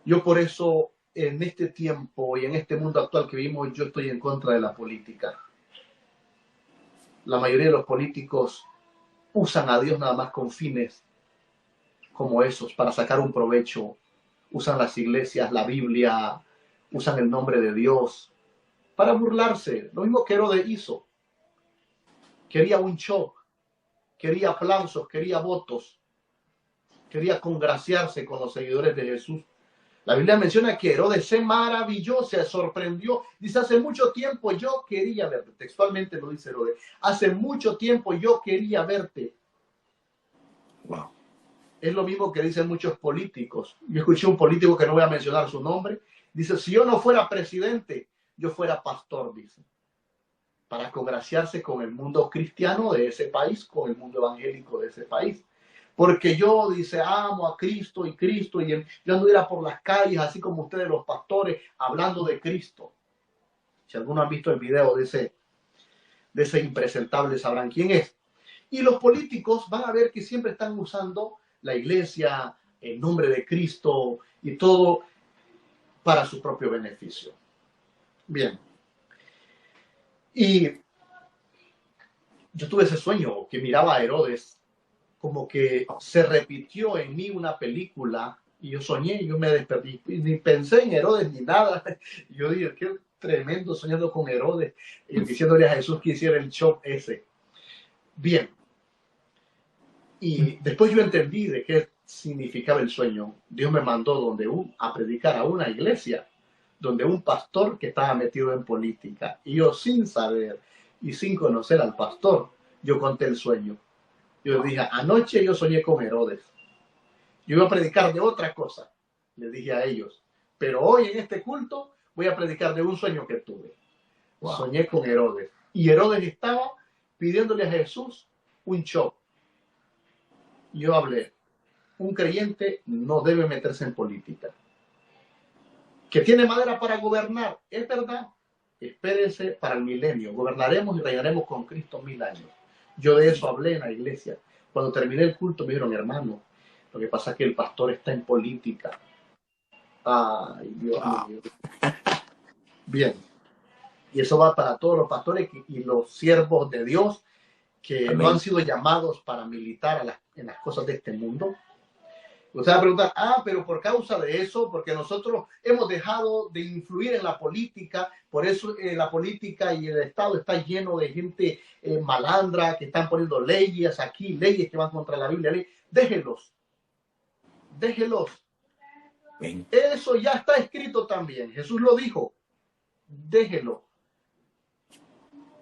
yo por eso en este tiempo y en este mundo actual que vivimos, yo estoy en contra de la política. La mayoría de los políticos usan a Dios nada más con fines como esos, para sacar un provecho. Usan las iglesias, la Biblia, usan el nombre de Dios para burlarse. Lo mismo que Herodes hizo. Quería un show, quería aplausos, quería votos, quería congraciarse con los seguidores de Jesús. La Biblia menciona que Herodes se maravilló, se sorprendió. Dice, hace mucho tiempo yo quería verte. Textualmente lo dice Herodes. Hace mucho tiempo yo quería verte. Wow. Es lo mismo que dicen muchos políticos. Yo escuché un político que no voy a mencionar su nombre. Dice, si yo no fuera presidente, yo fuera pastor, dice. Para congraciarse con el mundo cristiano de ese país, con el mundo evangélico de ese país. Porque yo, dice, amo a Cristo y yo anduviera por las calles, así como ustedes los pastores, hablando de Cristo. Si alguno ha visto el video de ese impresentable, sabrán quién es. Y los políticos van a ver que siempre están usando la iglesia, el nombre de Cristo y todo para su propio beneficio. Bien. Y yo tuve ese sueño que miraba a Herodes, como que se repitió en mí una película y yo soñé, yo me desperté, ni pensé en Herodes ni nada. Yo dije, qué tremendo soñando con Herodes y diciéndole a Jesús que hiciera el show ese. Bien. Y después yo entendí de qué significaba el sueño. Dios me mandó a predicar a una iglesia, donde un pastor que estaba metido en política. Y yo sin saber y sin conocer al pastor, yo conté el sueño. Yo dije, anoche yo soñé con Herodes. Yo iba a predicar de otra cosa, les dije a ellos. Pero hoy en este culto voy a predicar de un sueño que tuve. Wow. Soñé con Herodes. Y Herodes estaba pidiéndole a Jesús un show. Yo hablé, un creyente no debe meterse en política. Que tiene madera para gobernar, es verdad. Espérense para el milenio. Gobernaremos y reinaremos con Cristo 1000 años. Yo de eso hablé en la iglesia. Cuando terminé el culto me dijeron, hermano, lo que pasa es que el pastor está en política. Ay, Dios mío. Bien. Y eso va para todos los pastores y los siervos de Dios que no han sido llamados para militar en las cosas de este mundo. Usted va a preguntar, pero por causa de eso, porque nosotros hemos dejado de influir en la política, por eso la política y el Estado está lleno de gente malandra, que están poniendo leyes aquí, leyes que van contra la Biblia. Déjenlos, déjenlos. Amén. Eso ya está escrito también. Jesús lo dijo. Déjelo.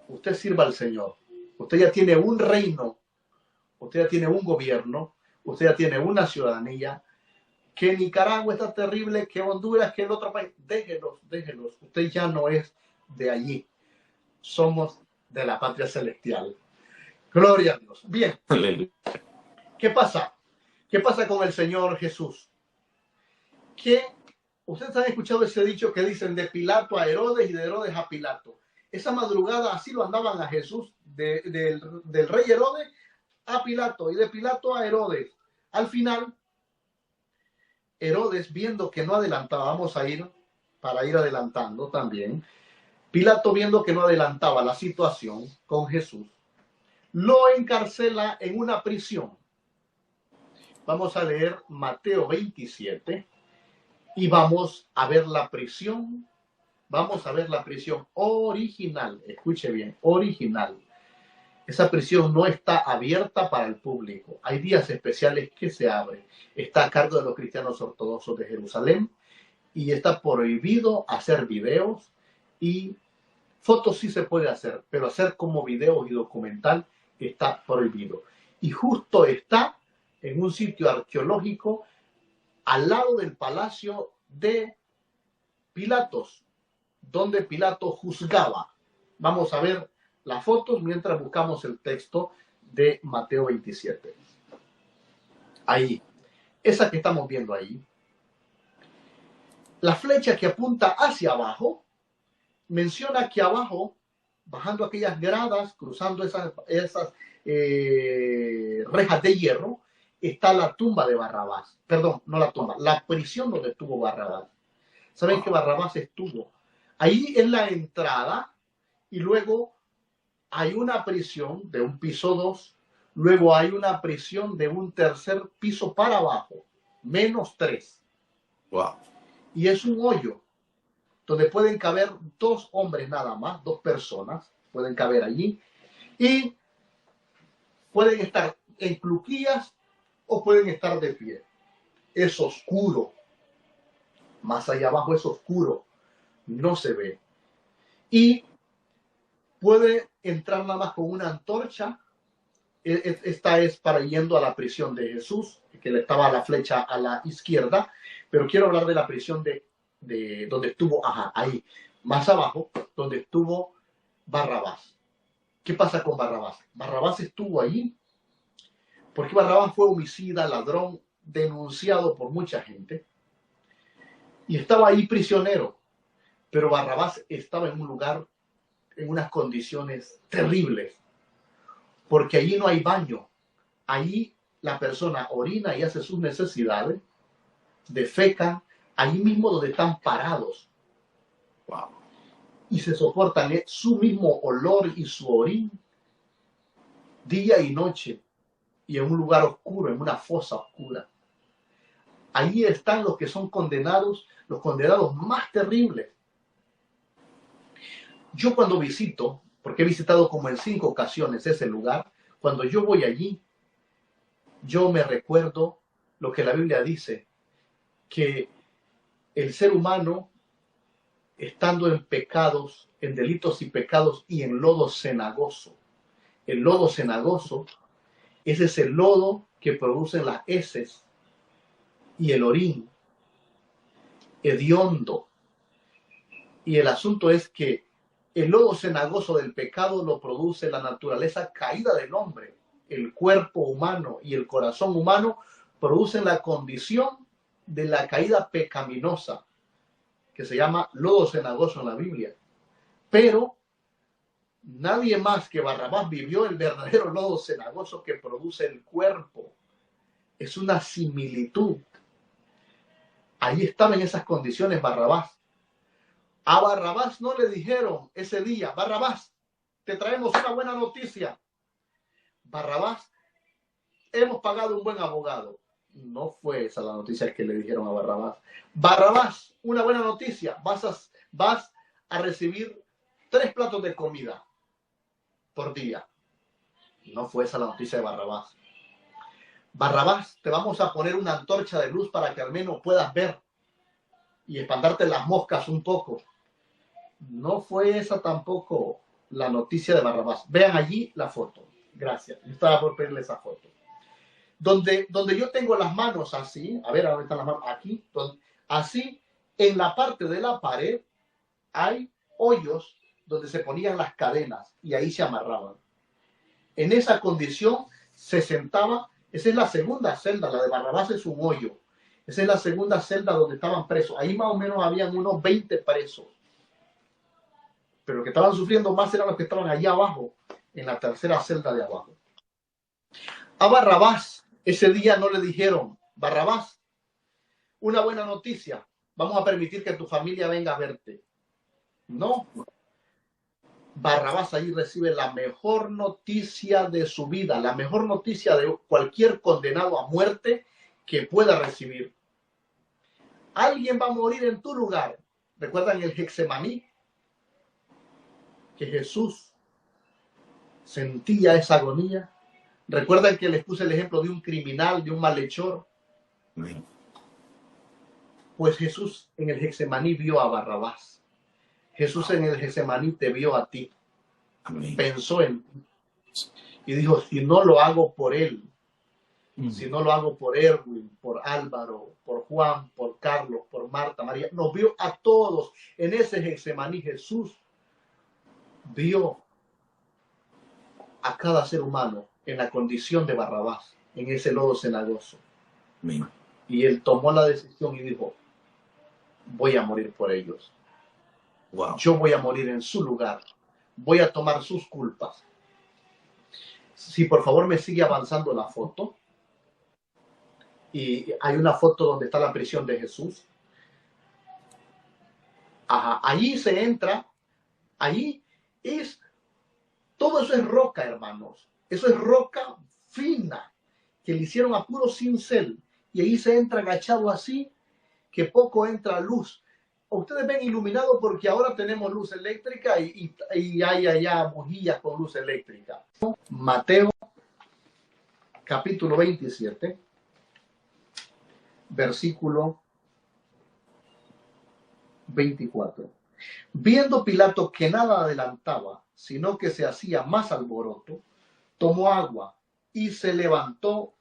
Usted sirva al Señor. Usted ya tiene un reino. Usted ya tiene un gobierno. Usted ya tiene una ciudadanía. Que Nicaragua está terrible, que Honduras, que el otro país. Déjelos, déjelos. Usted ya no es de allí. Somos de la patria celestial. Gloria a Dios. Bien. ¿Qué pasa? ¿Qué pasa con el Señor Jesús? Que ustedes han escuchado ese dicho que dicen de Pilato a Herodes y de Herodes a Pilato. Esa madrugada así lo andaban a Jesús, del rey Herodes a Pilato y de Pilato a Herodes. Al final, Herodes, viendo que no adelantaba, vamos a ir para ir adelantando también, Pilato viendo que no adelantaba la situación con Jesús, lo encarcela en una prisión. Vamos a leer Mateo 27 y vamos a ver la prisión. Vamos a ver la prisión original. Escuche bien, original. Esa prisión no está abierta para el público. Hay días especiales que se abren. Está a cargo de los cristianos ortodoxos de Jerusalén y está prohibido hacer videos y fotos sí se puede hacer, pero hacer como videos y documental está prohibido. Y justo está en un sitio arqueológico al lado del palacio de Pilatos, donde Pilato juzgaba. Vamos a ver las fotos mientras buscamos el texto de Mateo 27. Ahí, esa que estamos viendo ahí. La flecha que apunta hacia abajo menciona que abajo, bajando aquellas gradas, cruzando esas rejas de hierro, está la tumba de Barrabás. Perdón, no la tumba, la prisión donde estuvo Barrabás. ¿Saben que Barrabás estuvo? Ahí en la entrada y luego hay una prisión de un piso 2, luego hay una prisión de un tercer piso para abajo, -3. Wow. Y es un hoyo donde pueden caber 2 hombres nada más, 2 personas pueden caber allí y pueden estar en cluquillas o pueden estar de pie. Es oscuro. Más allá abajo es oscuro. No se ve. Y puede entrar nada más con una antorcha. Esta es para yendo a la prisión de Jesús, que le estaba la flecha a la izquierda. Pero quiero hablar de la prisión de donde estuvo, ahí, más abajo, donde estuvo Barrabás. ¿Qué pasa con Barrabás? Barrabás estuvo allí porque Barrabás fue homicida, ladrón, denunciado por mucha gente y estaba ahí prisionero. Pero Barrabás estaba en un lugar, en unas condiciones terribles, porque allí no hay baño. Allí la persona orina y hace sus necesidades, defeca, allí mismo donde están parados. Wow. Y se soportan su mismo olor y su orín día y noche y en un lugar oscuro, en una fosa oscura. Allí están los que son condenados, los condenados más terribles. Yo cuando visito, porque he visitado como en 5 ocasiones ese lugar, cuando yo voy allí, yo me recuerdo lo que la Biblia dice, que el ser humano, estando en pecados, en delitos y pecados y en lodo cenagoso. El lodo cenagoso, ese es el lodo que producen las heces y el orín, hediondo. Y el asunto es que el lodo cenagoso del pecado lo produce la naturaleza caída del hombre. El cuerpo humano y el corazón humano producen la condición de la caída pecaminosa, que se llama lodo cenagoso en la Biblia. Pero nadie más que Barrabás vivió el verdadero lodo cenagoso que produce el cuerpo. Es una similitud. Ahí estaba en esas condiciones Barrabás. A Barrabás no le dijeron ese día, Barrabás, te traemos una buena noticia. Barrabás, hemos pagado un buen abogado No fue esa la noticia que le dijeron a Barrabás. Barrabás, una buena noticia, vas a recibir 3 platos de comida por día. No fue esa la noticia de Barrabás. Barrabás, te vamos a poner una antorcha de luz para que al menos puedas ver y espantarte las moscas un poco. No fue esa tampoco la noticia de Barrabás. Vean allí la foto. Gracias. Yo estaba por pedirle esa foto. Donde yo tengo las manos así, a ver, ahora están las manos aquí, así, en la parte de la pared hay hoyos donde se ponían las cadenas y ahí se amarraban. En esa condición se sentaba, esa es la segunda celda, la de Barrabás es un hoyo. Esa es la segunda celda donde estaban presos. Ahí más o menos habían unos 20 presos. Pero los que estaban sufriendo más eran los que estaban allá abajo, en la tercera celda de abajo. A Barrabás, ese día no le dijeron, Barrabás, una buena noticia, vamos a permitir que tu familia venga a verte. No. Barrabás ahí recibe la mejor noticia de su vida, la mejor noticia de cualquier condenado a muerte que pueda recibir. Alguien va a morir en tu lugar. ¿Recuerdan el Getsemaní? Que Jesús sentía esa agonía. ¿Recuerdan que les puse el ejemplo de un criminal, de un malhechor? Amén. Pues Jesús en el Getsemaní vio a Barrabás. Jesús en el Getsemaní te vio a ti. Amén. Pensó en ti. Y dijo, si no lo hago por él, si no lo hago por Erwin, por Álvaro, por Juan, por Carlos, por Marta, María, nos vio a todos en ese Getsemaní. Jesús vio a cada ser humano en la condición de Barrabás, en ese lodo cenagoso. Amén. Y él tomó la decisión y dijo, voy a morir por ellos. Wow. Yo voy a morir en su lugar. Voy a tomar sus culpas. Si por favor me sigue avanzando la foto. Y hay una foto donde está la prisión de Jesús. Ajá, allí se entra. Allí es, todo eso es roca, hermanos. Eso es roca fina que le hicieron a puro cincel. Y ahí se entra agachado así, que poco entra luz. Ustedes ven iluminado porque ahora tenemos luz eléctrica y hay allá bujillas con luz eléctrica. Mateo, capítulo 27, versículo 24. Viendo Pilato que nada adelantaba, sino que se hacía más alboroto, tomó agua y se levantó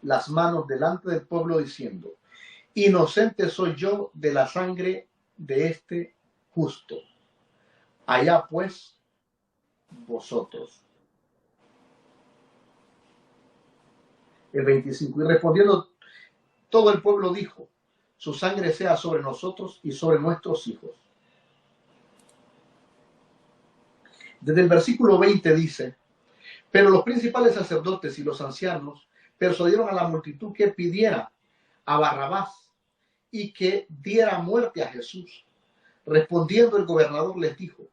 las manos delante del pueblo diciendo, inocente soy yo de la sangre de este justo. Allá pues vosotros. El 25. Y respondiendo todo el pueblo dijo, su sangre sea sobre nosotros y sobre nuestros hijos. Desde el versículo 20 dice, pero los principales sacerdotes y los ancianos persuadieron a la multitud que pidiera a Barrabás y que diera muerte a Jesús. Respondiendo el gobernador les dijo,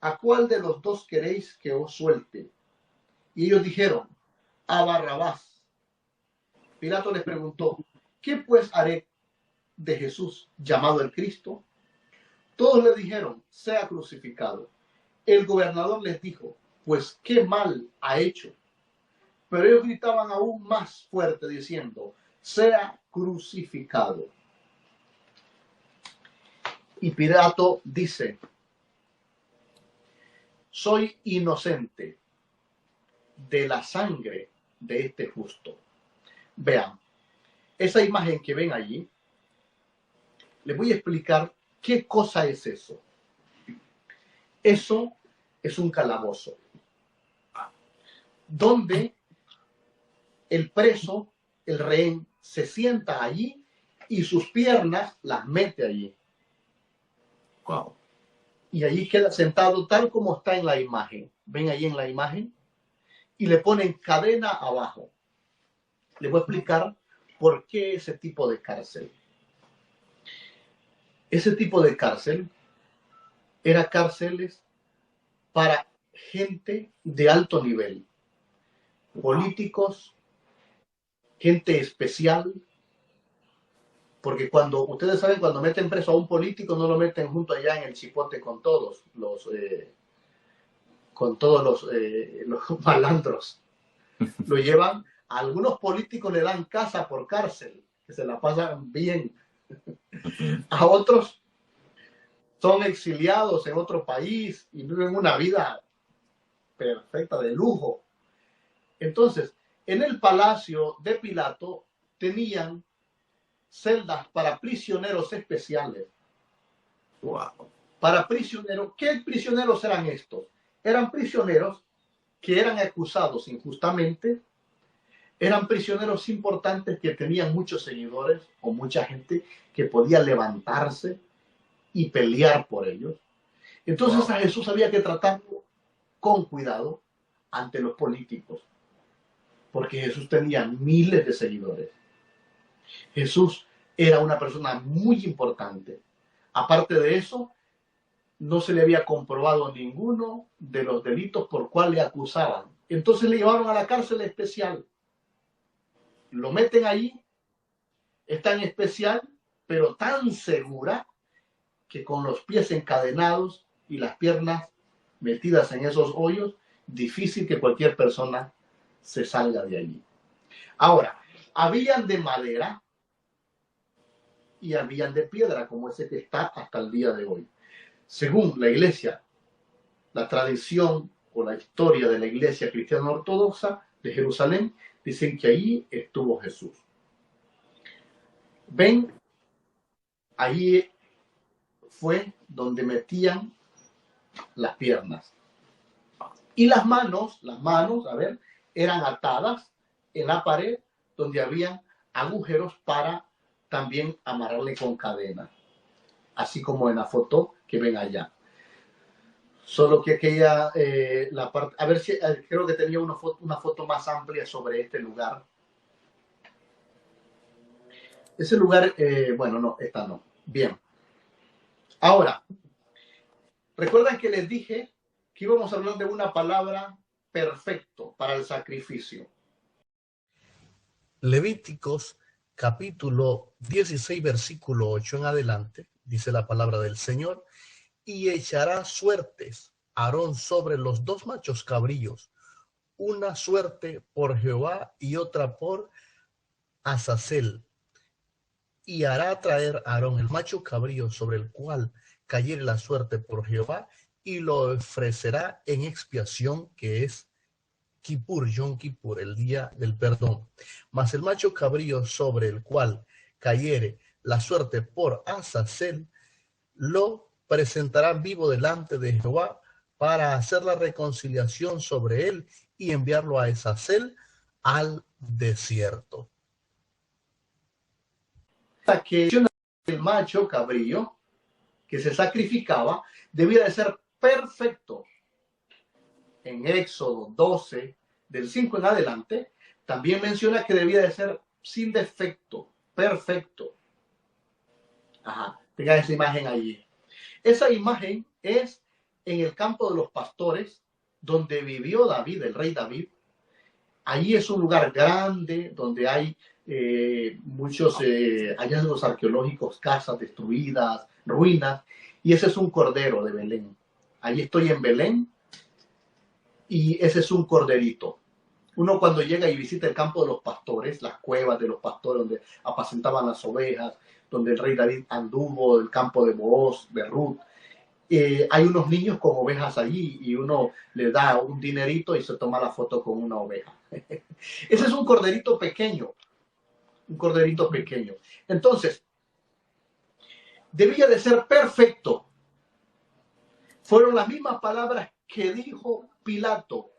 ¿a cuál de los dos queréis que os suelte? Y ellos dijeron, a Barrabás. Pilato les preguntó, ¿qué pues haré de Jesús llamado el Cristo? Todos le dijeron, sea crucificado. El gobernador les dijo, pues qué mal ha hecho. Pero ellos gritaban aún más fuerte diciendo, sea crucificado. Y Pilato dice, soy inocente de la sangre de este justo. Vean, esa imagen que ven allí, les voy a explicar qué cosa es eso. Eso es un calabozo, donde el preso, el rehén, se sienta allí y sus piernas las mete allí. Wow. Y allí queda sentado tal como está en la imagen. ¿Ven ahí en la imagen? Y le ponen cadena abajo. Les voy a explicar por qué ese tipo de cárcel. Ese tipo de cárcel era cárceles para gente de alto nivel. políticos, gente especial, porque cuando, ustedes saben, cuando meten preso a un político no lo meten junto allá en el chipote con todos los malandros. Lo llevan, a algunos políticos le dan casa por cárcel, que se la pasan bien. A otros son exiliados en otro país y viven una vida perfecta, de lujo. Entonces, en el palacio de Pilato tenían celdas para prisioneros especiales. Wow. Para prisioneros, ¿qué prisioneros eran estos? Eran prisioneros que eran acusados injustamente, eran prisioneros importantes que tenían muchos seguidores o mucha gente que podía levantarse y pelear por ellos. Entonces a Jesús había que tratarlo con cuidado ante los políticos, porque Jesús tenía miles de seguidores. Jesús era una persona muy importante. Aparte de eso, no se le había comprobado ninguno de los delitos por cual le acusaban. Entonces le llevaron a la cárcel especial. Lo meten ahí, es tan especial, pero tan segura, que con los pies encadenados y las piernas metidas en esos hoyos, difícil que cualquier persona se salga de allí. Ahora, habían de madera y habían de piedra, como ese que está hasta el día de hoy. Según la iglesia, la tradición o la historia de la iglesia cristiana ortodoxa de Jerusalén, dicen que ahí estuvo Jesús. Ven, ahí fue donde metían las piernas. Y las manos, a ver, eran atadas en la pared donde habían agujeros para también amarrarle con cadenas. Así como en la foto que ven allá. Solo que aquella, la parte, a ver si, creo que tenía una foto más amplia sobre este lugar. Ese lugar, bueno, no, esta no. Bien. Ahora, ¿recuerdan que les dije que íbamos a hablar de una palabra perfecto para el sacrificio? Levíticos capítulo 16, versículo 8 en adelante, dice la palabra del Señor, y echará suertes Aarón sobre los dos machos cabrillos, una suerte por Jehová y otra por Azazel. Y hará traer Aarón el macho cabrío sobre el cual cayere la suerte por Jehová, y lo ofrecerá en expiación, que es Kippur, Yom Kippur, el día del perdón. Mas el macho cabrío sobre el cual cayere la suerte por Azazel, lo presentará vivo delante de Jehová para hacer la reconciliación sobre él y enviarlo a Azazel al desierto. Que el macho cabrío que se sacrificaba debía de ser perfecto. En Éxodo 12, del 5 en adelante, también menciona que debía de ser sin defecto, perfecto. Ajá, tengan esa imagen allí. Esa imagen es en el campo de los pastores, donde vivió David, el rey David. Allí es un lugar grande, donde hay muchos hallazgos arqueológicos, casas destruidas, ruinas, y ese es un cordero de Belén. Allí estoy en Belén, y ese es un corderito. Uno cuando llega y visita el campo de los pastores, las cuevas de los pastores donde apacentaban las ovejas, donde el rey David anduvo, el campo de Booz, de Ruth, hay unos niños con ovejas allí y uno le da un dinerito y se toma la foto con una oveja. Ese es un corderito pequeño, un corderito pequeño. Entonces, debía de ser perfecto. Fueron las mismas palabras que dijo Pilato.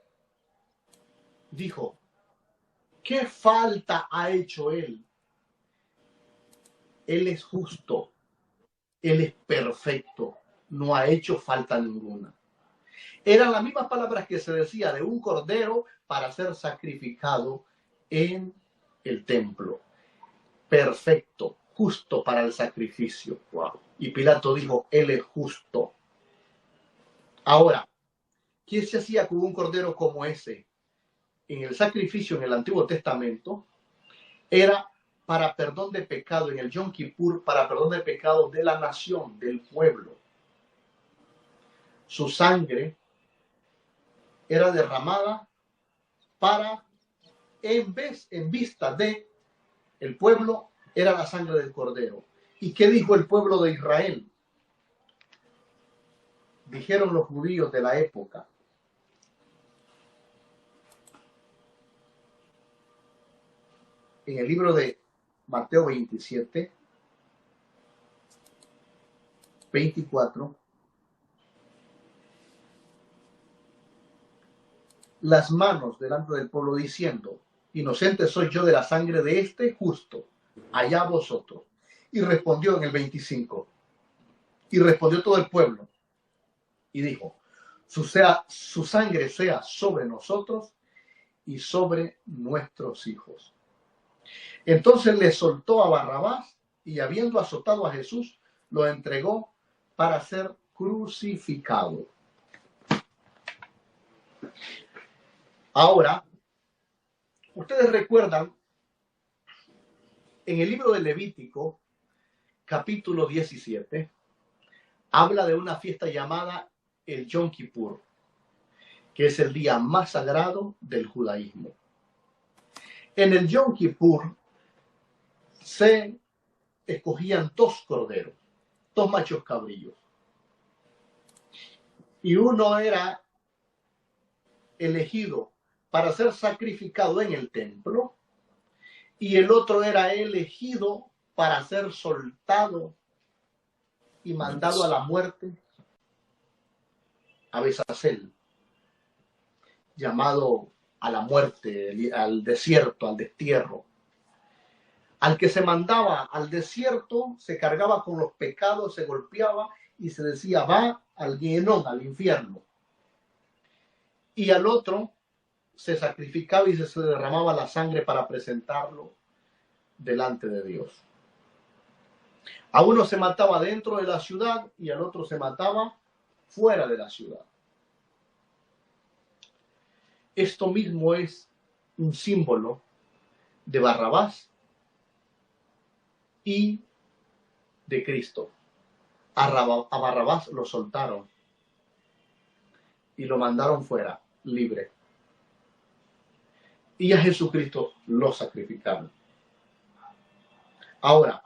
Dijo, ¿qué falta ha hecho él? Él es justo, él es perfecto, no ha hecho falta ninguna. Eran las mismas palabras que se decía de un cordero para ser sacrificado en el templo. Perfecto, justo para el sacrificio. Wow. Y Pilato dijo, él es justo. Ahora, ¿qué se hacía con un cordero como ese? en el sacrificio en el Antiguo Testamento era para perdón de pecado, en el Yom Kippur, para perdón de pecado de la nación, del pueblo. Su sangre era derramada para, en vista de el pueblo, era la sangre del cordero. ¿Y qué dijo el pueblo de Israel? Dijeron los judíos de la época: en el libro de Mateo 27, 24, las manos delante del pueblo diciendo: inocente soy yo de la sangre de este justo, allá vosotros. Y respondió en el 25, y respondió todo el pueblo, y dijo: su sangre sea sobre nosotros y sobre nuestros hijos. Entonces le soltó a Barrabás, y habiendo azotado a Jesús, lo entregó para ser crucificado. Ahora, ustedes recuerdan, en el libro de Levítico, capítulo 17, habla de una fiesta llamada el Yom Kippur, que es el día más sagrado del judaísmo. En el Yom Kippur se escogían 2 corderos, 2 machos cabrillos, y uno era elegido para ser sacrificado en el templo, y el otro era elegido para ser soltado y mandado a la muerte a Bezazel, llamado a la muerte, al desierto, al destierro. Al que se mandaba al desierto se cargaba con los pecados, se golpeaba y se decía: va al Guienón, al infierno. Y al otro se sacrificaba y se derramaba la sangre para presentarlo delante de Dios. A uno se mataba dentro de la ciudad y al otro se mataba fuera de la ciudad. Esto mismo es un símbolo de Barrabás y de Cristo. A Barrabás lo soltaron y lo mandaron fuera, libre. Y a Jesucristo lo sacrificaron. Ahora,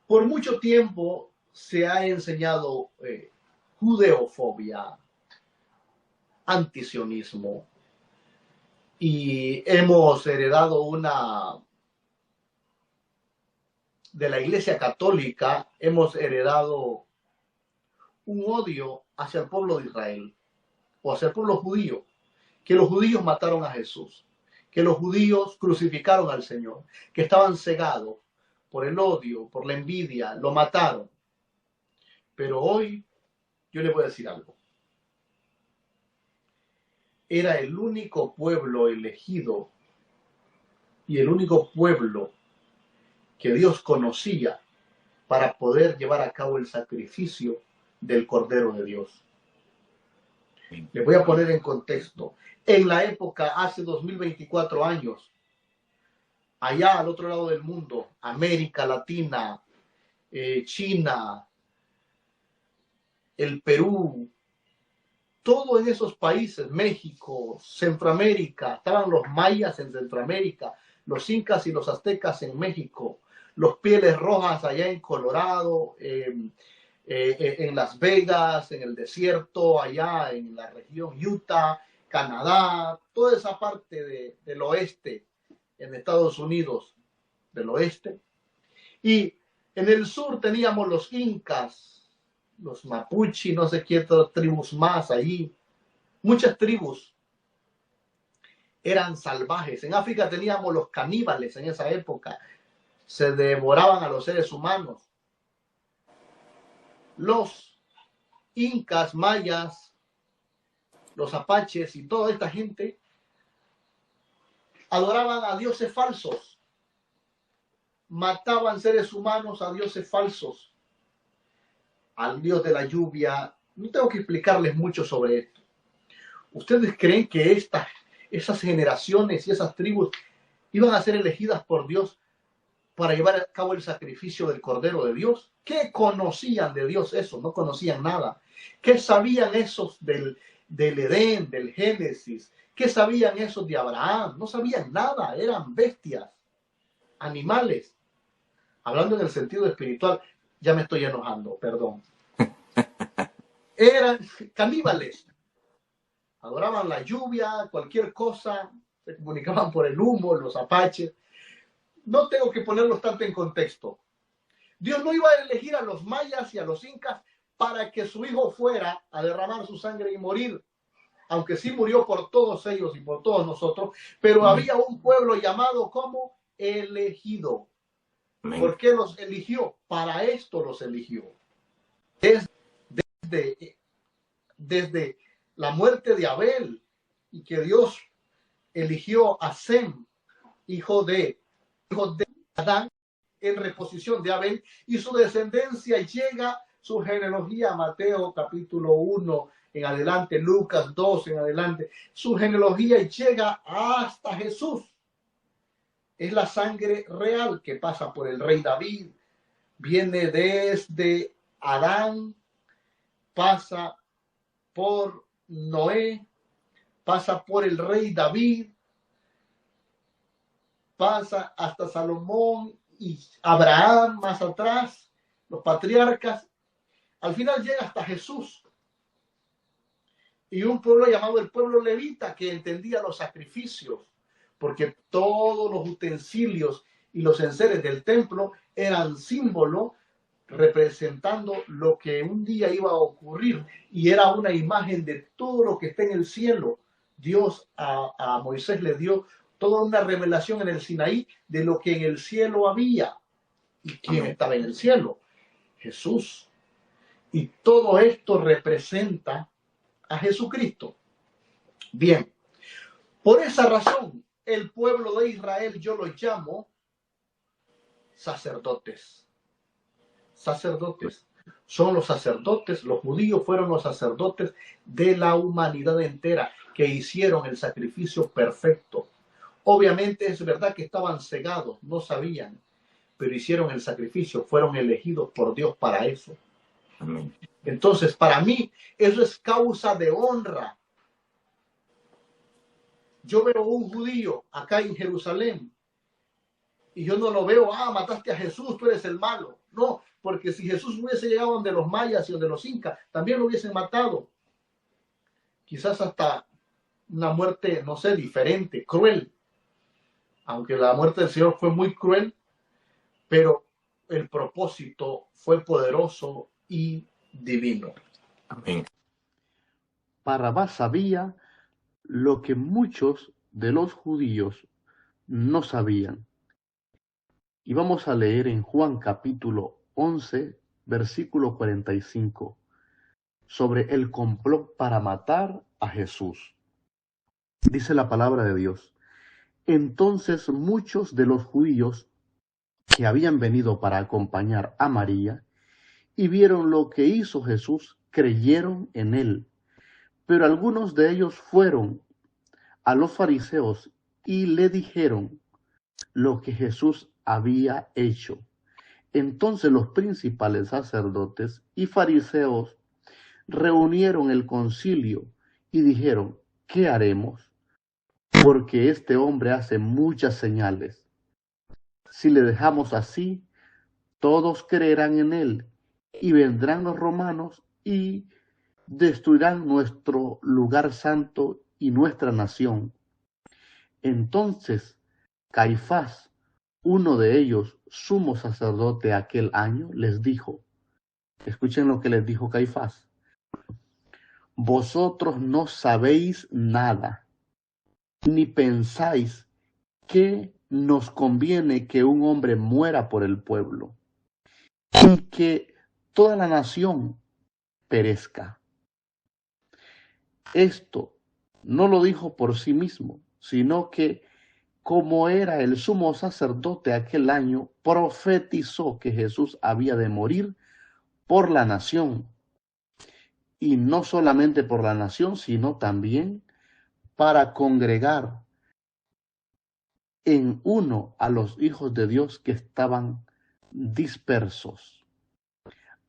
por mucho tiempo se ha enseñado judeofobia, antisionismo, y hemos heredado de la Iglesia Católica, hemos heredado un odio hacia el pueblo de Israel o hacia el pueblo judío, que los judíos mataron a Jesús, que los judíos crucificaron al Señor, que estaban cegados por el odio, por la envidia, lo mataron. Pero hoy yo les voy a decir algo. Era el único pueblo elegido y el único pueblo que Dios conocía para poder llevar a cabo el sacrificio del Cordero de Dios. Les voy a poner en contexto. En la época, hace 2024 años, allá al otro lado del mundo, América Latina, China, el Perú, todo en esos países, México, Centroamérica, estaban los mayas en Centroamérica, los incas y los aztecas en México, los pieles rojas allá en Colorado, en Las Vegas, en el desierto, allá en la región Utah, Canadá, toda esa parte del oeste, en Estados Unidos del oeste. Y en el sur teníamos los incas, los mapuche, no sé qué otras tribus más allí. Muchas tribus eran salvajes. En África teníamos los caníbales en esa época. Se devoraban a los seres humanos. Los incas, mayas, los apaches y toda esta gente adoraban a dioses falsos. Mataban seres humanos a dioses falsos. Al dios de la lluvia. No tengo que explicarles mucho sobre esto. ¿Ustedes creen que esas generaciones y esas tribus iban a ser elegidas por Dios para llevar a cabo el sacrificio del Cordero de Dios. ¿Qué conocían de Dios eso? No conocían nada. ¿Qué sabían esos del Edén, del Génesis? ¿Qué sabían esos de Abraham? No sabían nada, eran bestias, animales. Hablando en el sentido espiritual, ya me estoy enojando, perdón. Eran caníbales. Adoraban la lluvia, cualquier cosa, se comunicaban por el humo, los apaches. No tengo que ponerlos tanto en contexto. Dios no iba a elegir a los mayas y a los incas para que su hijo fuera a derramar su sangre y morir, aunque sí murió por todos ellos y por todos nosotros, pero había un pueblo llamado como elegido. ¿Por qué los eligió? Para esto los eligió. Desde la muerte de Abel, y que Dios eligió a Sem, hijo de Adán, en reposición de Abel, y su descendencia llega, su genealogía, Mateo capítulo 1 en adelante, Lucas 2 en adelante, su genealogía llega hasta Jesús. Es la sangre real que pasa por el rey David, viene desde Adán, pasa por Noé, pasa por el rey David, pasa hasta Salomón y Abraham más atrás, los patriarcas, al final llega hasta Jesús. Y un pueblo llamado el pueblo levita, que entendía los sacrificios, porque todos los utensilios y los enseres del templo eran símbolo representando lo que un día iba a ocurrir, y era una imagen de todo lo que está en el cielo. Dios a Moisés le dio toda una revelación en el Sinaí de lo que en el cielo había. ¿Y quién estaba en el cielo? Jesús. Y todo esto representa a Jesucristo. Bien, por esa razón, el pueblo de Israel yo lo llamo sacerdotes. Sacerdotes. Son los sacerdotes, los judíos fueron los sacerdotes de la humanidad entera, que hicieron el sacrificio perfecto. Obviamente es verdad que estaban cegados, no sabían, pero hicieron el sacrificio, fueron elegidos por Dios para eso. Amén. Entonces, para mí, eso es causa de honra. Yo veo un judío acá en Jerusalén y yo no lo veo, mataste a Jesús, tú eres el malo. No, porque si Jesús hubiese llegado donde los mayas y donde los incas, también lo hubiesen matado. Quizás hasta una muerte, no sé, diferente, cruel. Aunque la muerte del Señor fue muy cruel, pero el propósito fue poderoso y divino. Amén. Barrabás sabía lo que muchos de los judíos no sabían. Y vamos a leer en Juan capítulo 11, versículo 45, sobre el complot para matar a Jesús. Dice la palabra de Dios: entonces muchos de los judíos que habían venido para acompañar a María y vieron lo que hizo Jesús, creyeron en él. Pero algunos de ellos fueron a los fariseos y le dijeron lo que Jesús había hecho. Entonces los principales sacerdotes y fariseos reunieron el concilio y dijeron: ¿qué haremos? Porque este hombre hace muchas señales. Si le dejamos así, todos creerán en él, y vendrán los romanos y destruirán nuestro lugar santo y nuestra nación. Entonces Caifás, uno de ellos, sumo sacerdote aquel año, les dijo, escuchen lo que les dijo Caifás: vosotros no sabéis nada, ni pensáis que nos conviene que un hombre muera por el pueblo y que toda la nación perezca. Esto no lo dijo por sí mismo, sino que, como era el sumo sacerdote aquel año, profetizó que Jesús había de morir por la nación, y no solamente por la nación, sino también para congregar en uno a los hijos de Dios que estaban dispersos.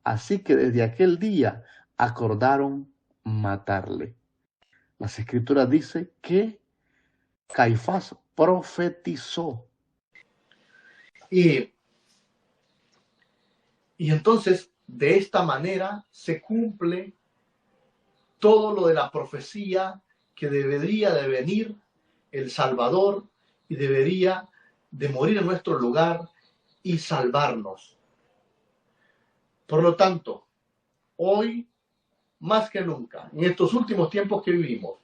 Así que desde aquel día acordaron matarle. Las Escrituras dicen que Caifás profetizó. Y entonces, de esta manera se cumple todo lo de la profecía que debería de venir el Salvador y debería de morir en nuestro lugar y salvarnos. Por lo tanto, hoy, más que nunca, en estos últimos tiempos que vivimos,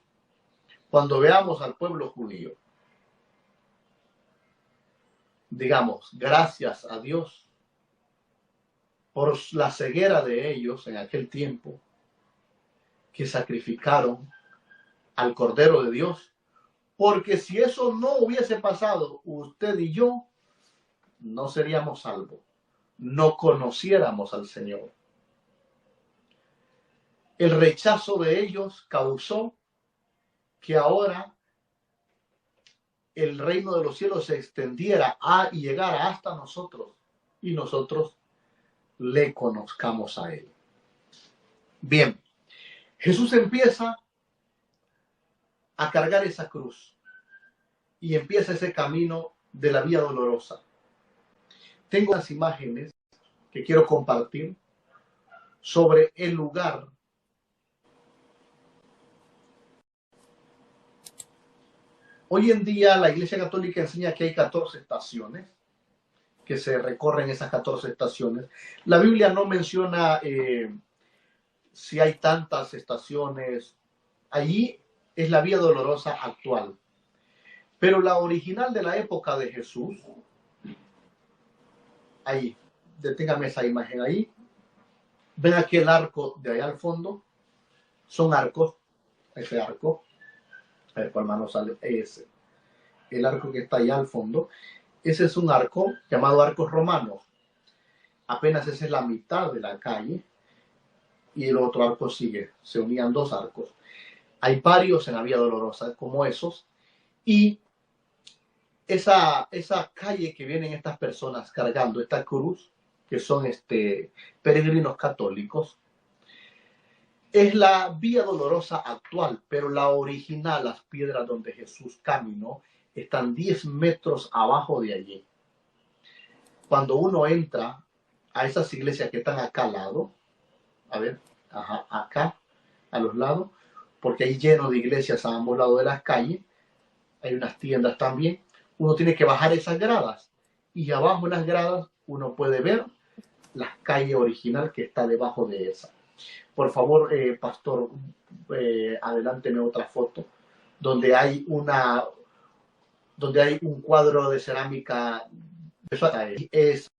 cuando veamos al pueblo judío, digamos, gracias a Dios por la ceguera de ellos en aquel tiempo, que sacrificaron al Cordero de Dios, porque si eso no hubiese pasado, usted y yo no seríamos salvos, no conociéramos al Señor. El rechazo de ellos causó que ahora el reino de los cielos se extendiera y llegara hasta nosotros, y nosotros le conozcamos a Él. Bien, Jesús empieza a cargar esa cruz y empieza ese camino de la vía dolorosa. Tengo unas imágenes que quiero compartir sobre el lugar hoy en día. La Iglesia Católica enseña que hay 14 estaciones, que se recorren esas 14 estaciones. La Biblia no menciona si hay tantas estaciones. Allí es la vía dolorosa actual. Pero la original de la época de Jesús, ahí, deténgame esa imagen ahí. Ven aquí el arco de allá al fondo. Son arcos. Ese arco. A ver cuál mano sale. Ese. El arco que está allá al fondo. Ese es un arco llamado arcos romanos. Apenas esa es la mitad de la calle. Y el otro arco sigue. Se unían dos arcos. Hay varios en la vía dolorosa como esos. Y esa calle que vienen estas personas cargando esta cruz, que son peregrinos católicos, es la vía dolorosa actual, pero la original, las piedras donde Jesús caminó, están 10 metros abajo de allí. Cuando uno entra a esas iglesias que están acá al lado, a ver, acá, a los lados, porque hay lleno de iglesias a ambos lados de las calles, hay unas tiendas también, uno tiene que bajar esas gradas, y abajo en las gradas uno puede ver la calle original que está debajo de esa. Por favor, pastor, adelánteme otra foto, donde hay un cuadro de cerámica. Esa es.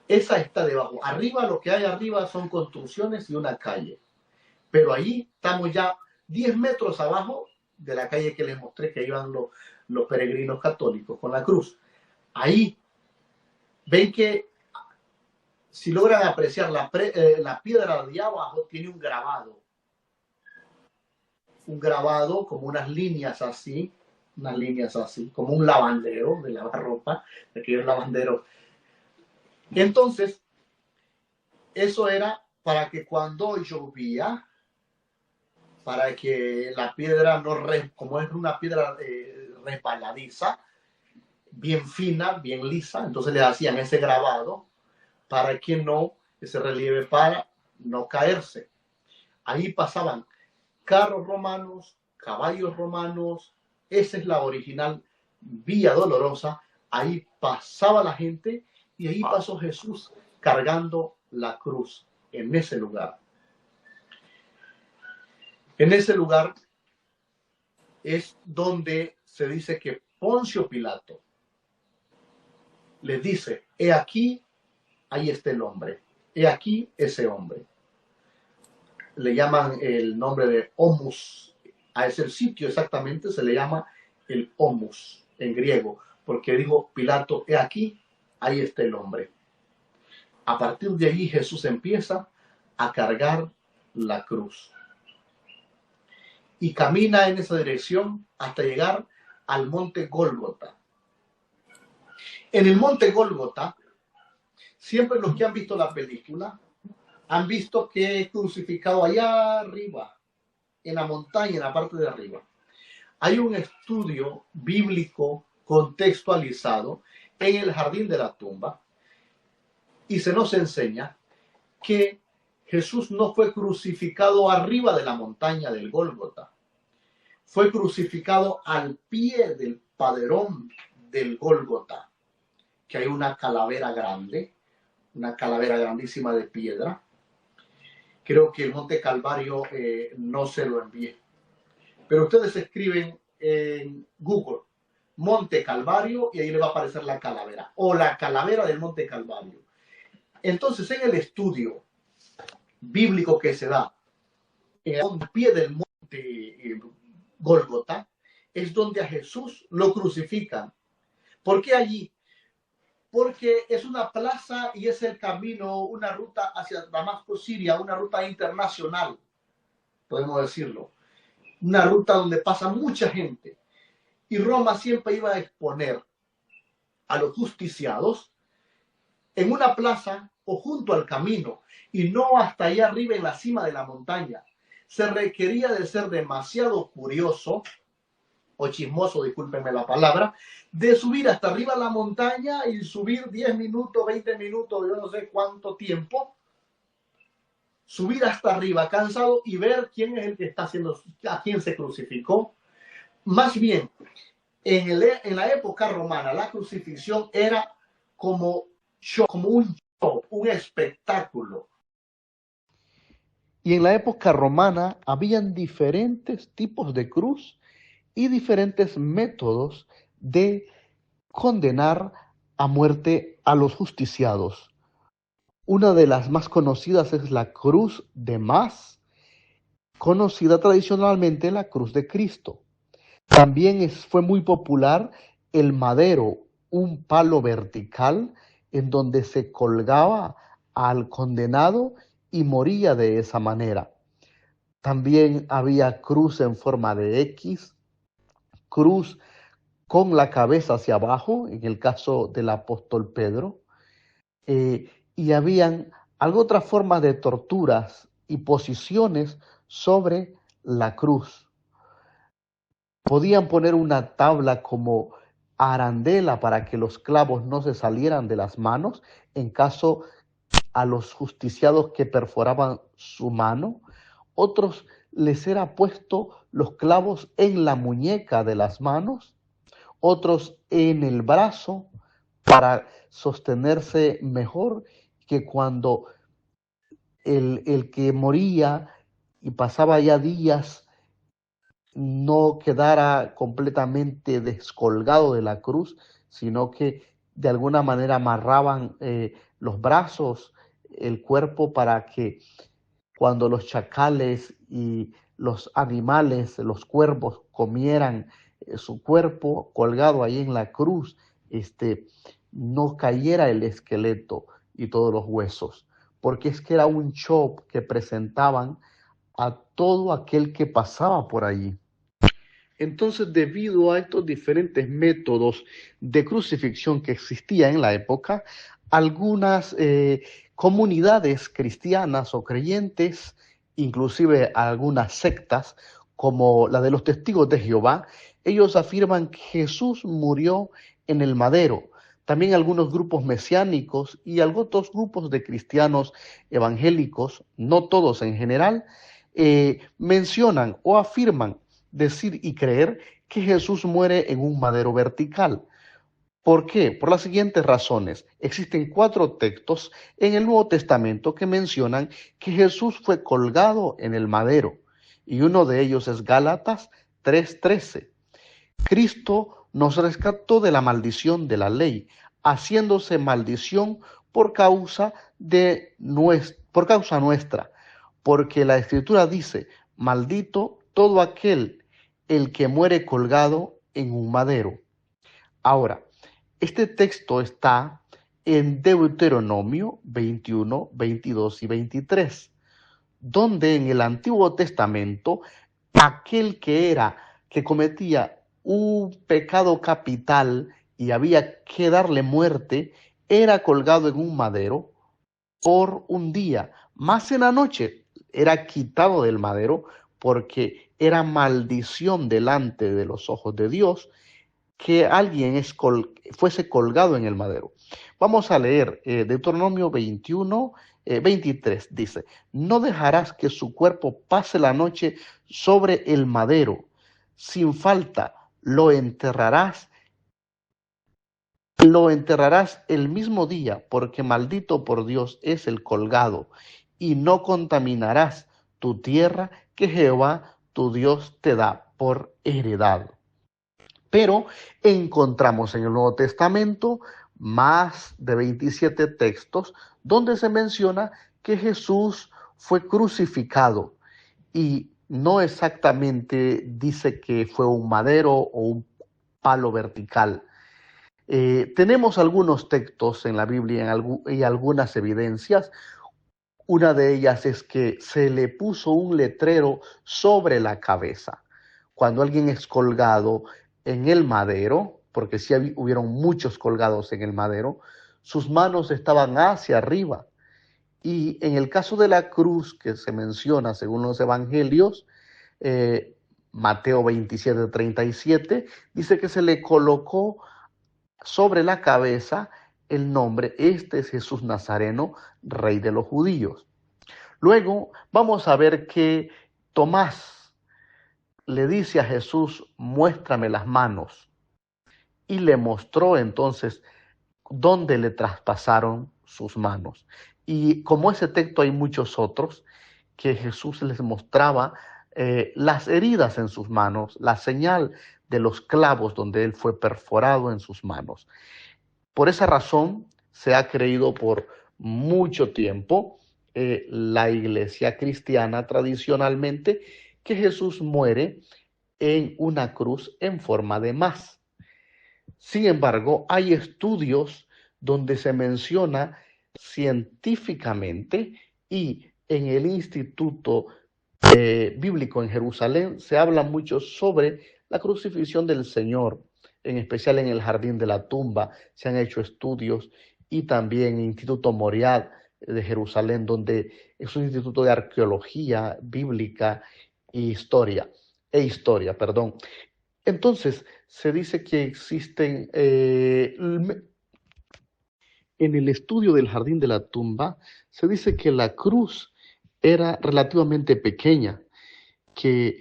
Esa está debajo. Arriba, lo que hay arriba son construcciones y una calle. Pero ahí estamos ya 10 metros abajo de la calle que les mostré que iban los peregrinos católicos con la cruz. Ahí ven que si logran apreciar la piedra de abajo tiene un grabado como unas líneas así, como un lavandero de lavar ropa, de aquellos lavanderos. Entonces, eso era para que cuando llovía, para que la piedra como es una piedra resbaladiza, bien fina, bien lisa, entonces le hacían ese grabado para que no, ese relieve para no caerse. Ahí pasaban carros romanos, caballos romanos. Esa es la original vía dolorosa. Ahí pasaba la gente y ahí pasó Jesús cargando la cruz en ese lugar. En ese lugar es donde se dice que Poncio Pilato les dice: he aquí, ahí está el hombre, he aquí ese hombre. Le llaman el nombre de Omus. A ese sitio exactamente se le llama el Omus en griego, porque dijo Pilato: he aquí, ahí está el hombre. A partir de allí Jesús empieza a cargar la cruz. y camina en esa dirección hasta llegar al monte Gólgota. En el monte Gólgota, siempre los que han visto la película han visto que es crucificado allá arriba, en la montaña, en la parte de arriba. Hay un estudio bíblico contextualizado en el jardín de la tumba y se nos enseña que Jesús no fue crucificado arriba de la montaña del Gólgota. Fue crucificado al pie del paderón del Gólgota, que hay una calavera grande, una calavera grandísima de piedra. Creo que el Monte Calvario no se lo envié. Pero ustedes escriben en Google Monte Calvario y ahí le va a aparecer la calavera o la calavera del Monte Calvario. Entonces, en el estudio bíblico que se da al pie del monte Gólgota, es donde a Jesús lo crucifican. ¿Por qué allí? Porque es una plaza y es el camino, una ruta hacia Damasco, Siria, una ruta internacional, podemos decirlo. Una ruta donde pasa mucha gente. Y Roma siempre iba a exponer a los justiciados en una plaza o junto al camino, y no hasta allá arriba en la cima de la montaña. Se requería de ser demasiado curioso o chismoso, discúlpenme la palabra, de subir hasta arriba la montaña y subir 10 minutos, 20 minutos, yo no sé cuánto tiempo, subir hasta arriba cansado y ver quién es el que está haciendo, a quién se crucificó. Más bien, en la época romana, la crucifixión era como un show, un espectáculo. Y en la época romana habían diferentes tipos de cruz y diferentes métodos de condenar a muerte a los justiciados. Una de las más conocidas es la cruz de Mas, conocida tradicionalmente la cruz de Cristo. También fue muy popular el madero, un palo vertical en donde se colgaba al condenado y moría de esa manera. También había cruz en forma de X, cruz con la cabeza hacia abajo, en el caso del apóstol Pedro, y habían otras formas de torturas y posiciones sobre la cruz. Podían poner una tabla como arandela para que los clavos no se salieran de las manos en caso a los justiciados que perforaban su mano. Otros les era puesto los clavos en la muñeca de las manos, otros en el brazo para sostenerse mejor, que cuando el que moría y pasaba ya días no quedara completamente descolgado de la cruz, sino que de alguna manera amarraban los brazos, el cuerpo, para que cuando los chacales y los animales, los cuervos, comieran su cuerpo colgado ahí en la cruz, no cayera el esqueleto y todos los huesos, porque es que era un show que presentaban a todo aquel que pasaba por allí. Entonces, debido a estos diferentes métodos de crucifixión que existían en la época, algunas comunidades cristianas o creyentes, inclusive algunas sectas, como la de los Testigos de Jehová, ellos afirman que Jesús murió en el madero. También algunos grupos mesiánicos y otros grupos de cristianos evangélicos, no todos en general, mencionan o afirman decir y creer que Jesús muere en un madero vertical. ¿Por qué? Por las siguientes razones. Existen 4 textos en el Nuevo Testamento que mencionan que Jesús fue colgado en el madero, y uno de ellos es Gálatas 3:13. Cristo nos rescató de la maldición de la ley, haciéndose maldición por causa nuestra, porque la Escritura dice: maldito todo aquel el que muere colgado en un madero. Ahora, este texto está en Deuteronomio 21, 22 y 23, donde en el Antiguo Testamento aquel que cometía un pecado capital y había que darle muerte, era colgado en un madero por un día, más en la noche era quitado del madero porque era maldición delante de los ojos de Dios que alguien fuese colgado en el madero. Vamos a leer Deuteronomio 21, 23. Dice, no dejarás que su cuerpo pase la noche sobre el madero. Sin falta lo enterrarás el mismo día, porque maldito por Dios es el colgado, y no contaminarás tu tierra que Jehová tu Dios te da por heredad. Pero encontramos en el Nuevo Testamento más de 27 textos donde se menciona que Jesús fue crucificado y no exactamente dice que fue un madero o un palo vertical. Tenemos algunos textos en la Biblia y algunas evidencias. Una de ellas es que se le puso un letrero sobre la cabeza. Cuando alguien es colgado en el madero, porque sí hubieron muchos colgados en el madero, sus manos estaban hacia arriba. Y en el caso de la cruz que se menciona según los evangelios, Mateo 27:37, dice que se le colocó sobre la cabeza el nombre, este es Jesús Nazareno, Rey de los Judíos. Luego vamos a ver que Tomás le dice a Jesús, muéstrame las manos. Y le mostró entonces dónde le traspasaron sus manos. Y como ese texto hay muchos otros, que Jesús les mostraba las heridas en sus manos, la señal de los clavos donde él fue perforado en sus manos. Por esa razón se ha creído por mucho tiempo la iglesia cristiana tradicionalmente que Jesús muere en una cruz en forma de más. Sin embargo, hay estudios donde se menciona científicamente y en el Instituto Bíblico en Jerusalén se habla mucho sobre la crucifixión del Señor, en especial en el Jardín de la Tumba se han hecho estudios y también en el Instituto Moriad de Jerusalén, donde es un instituto de arqueología bíblica e historia. Entonces, se dice que existen, en el estudio del Jardín de la Tumba, se dice que la cruz era relativamente pequeña, que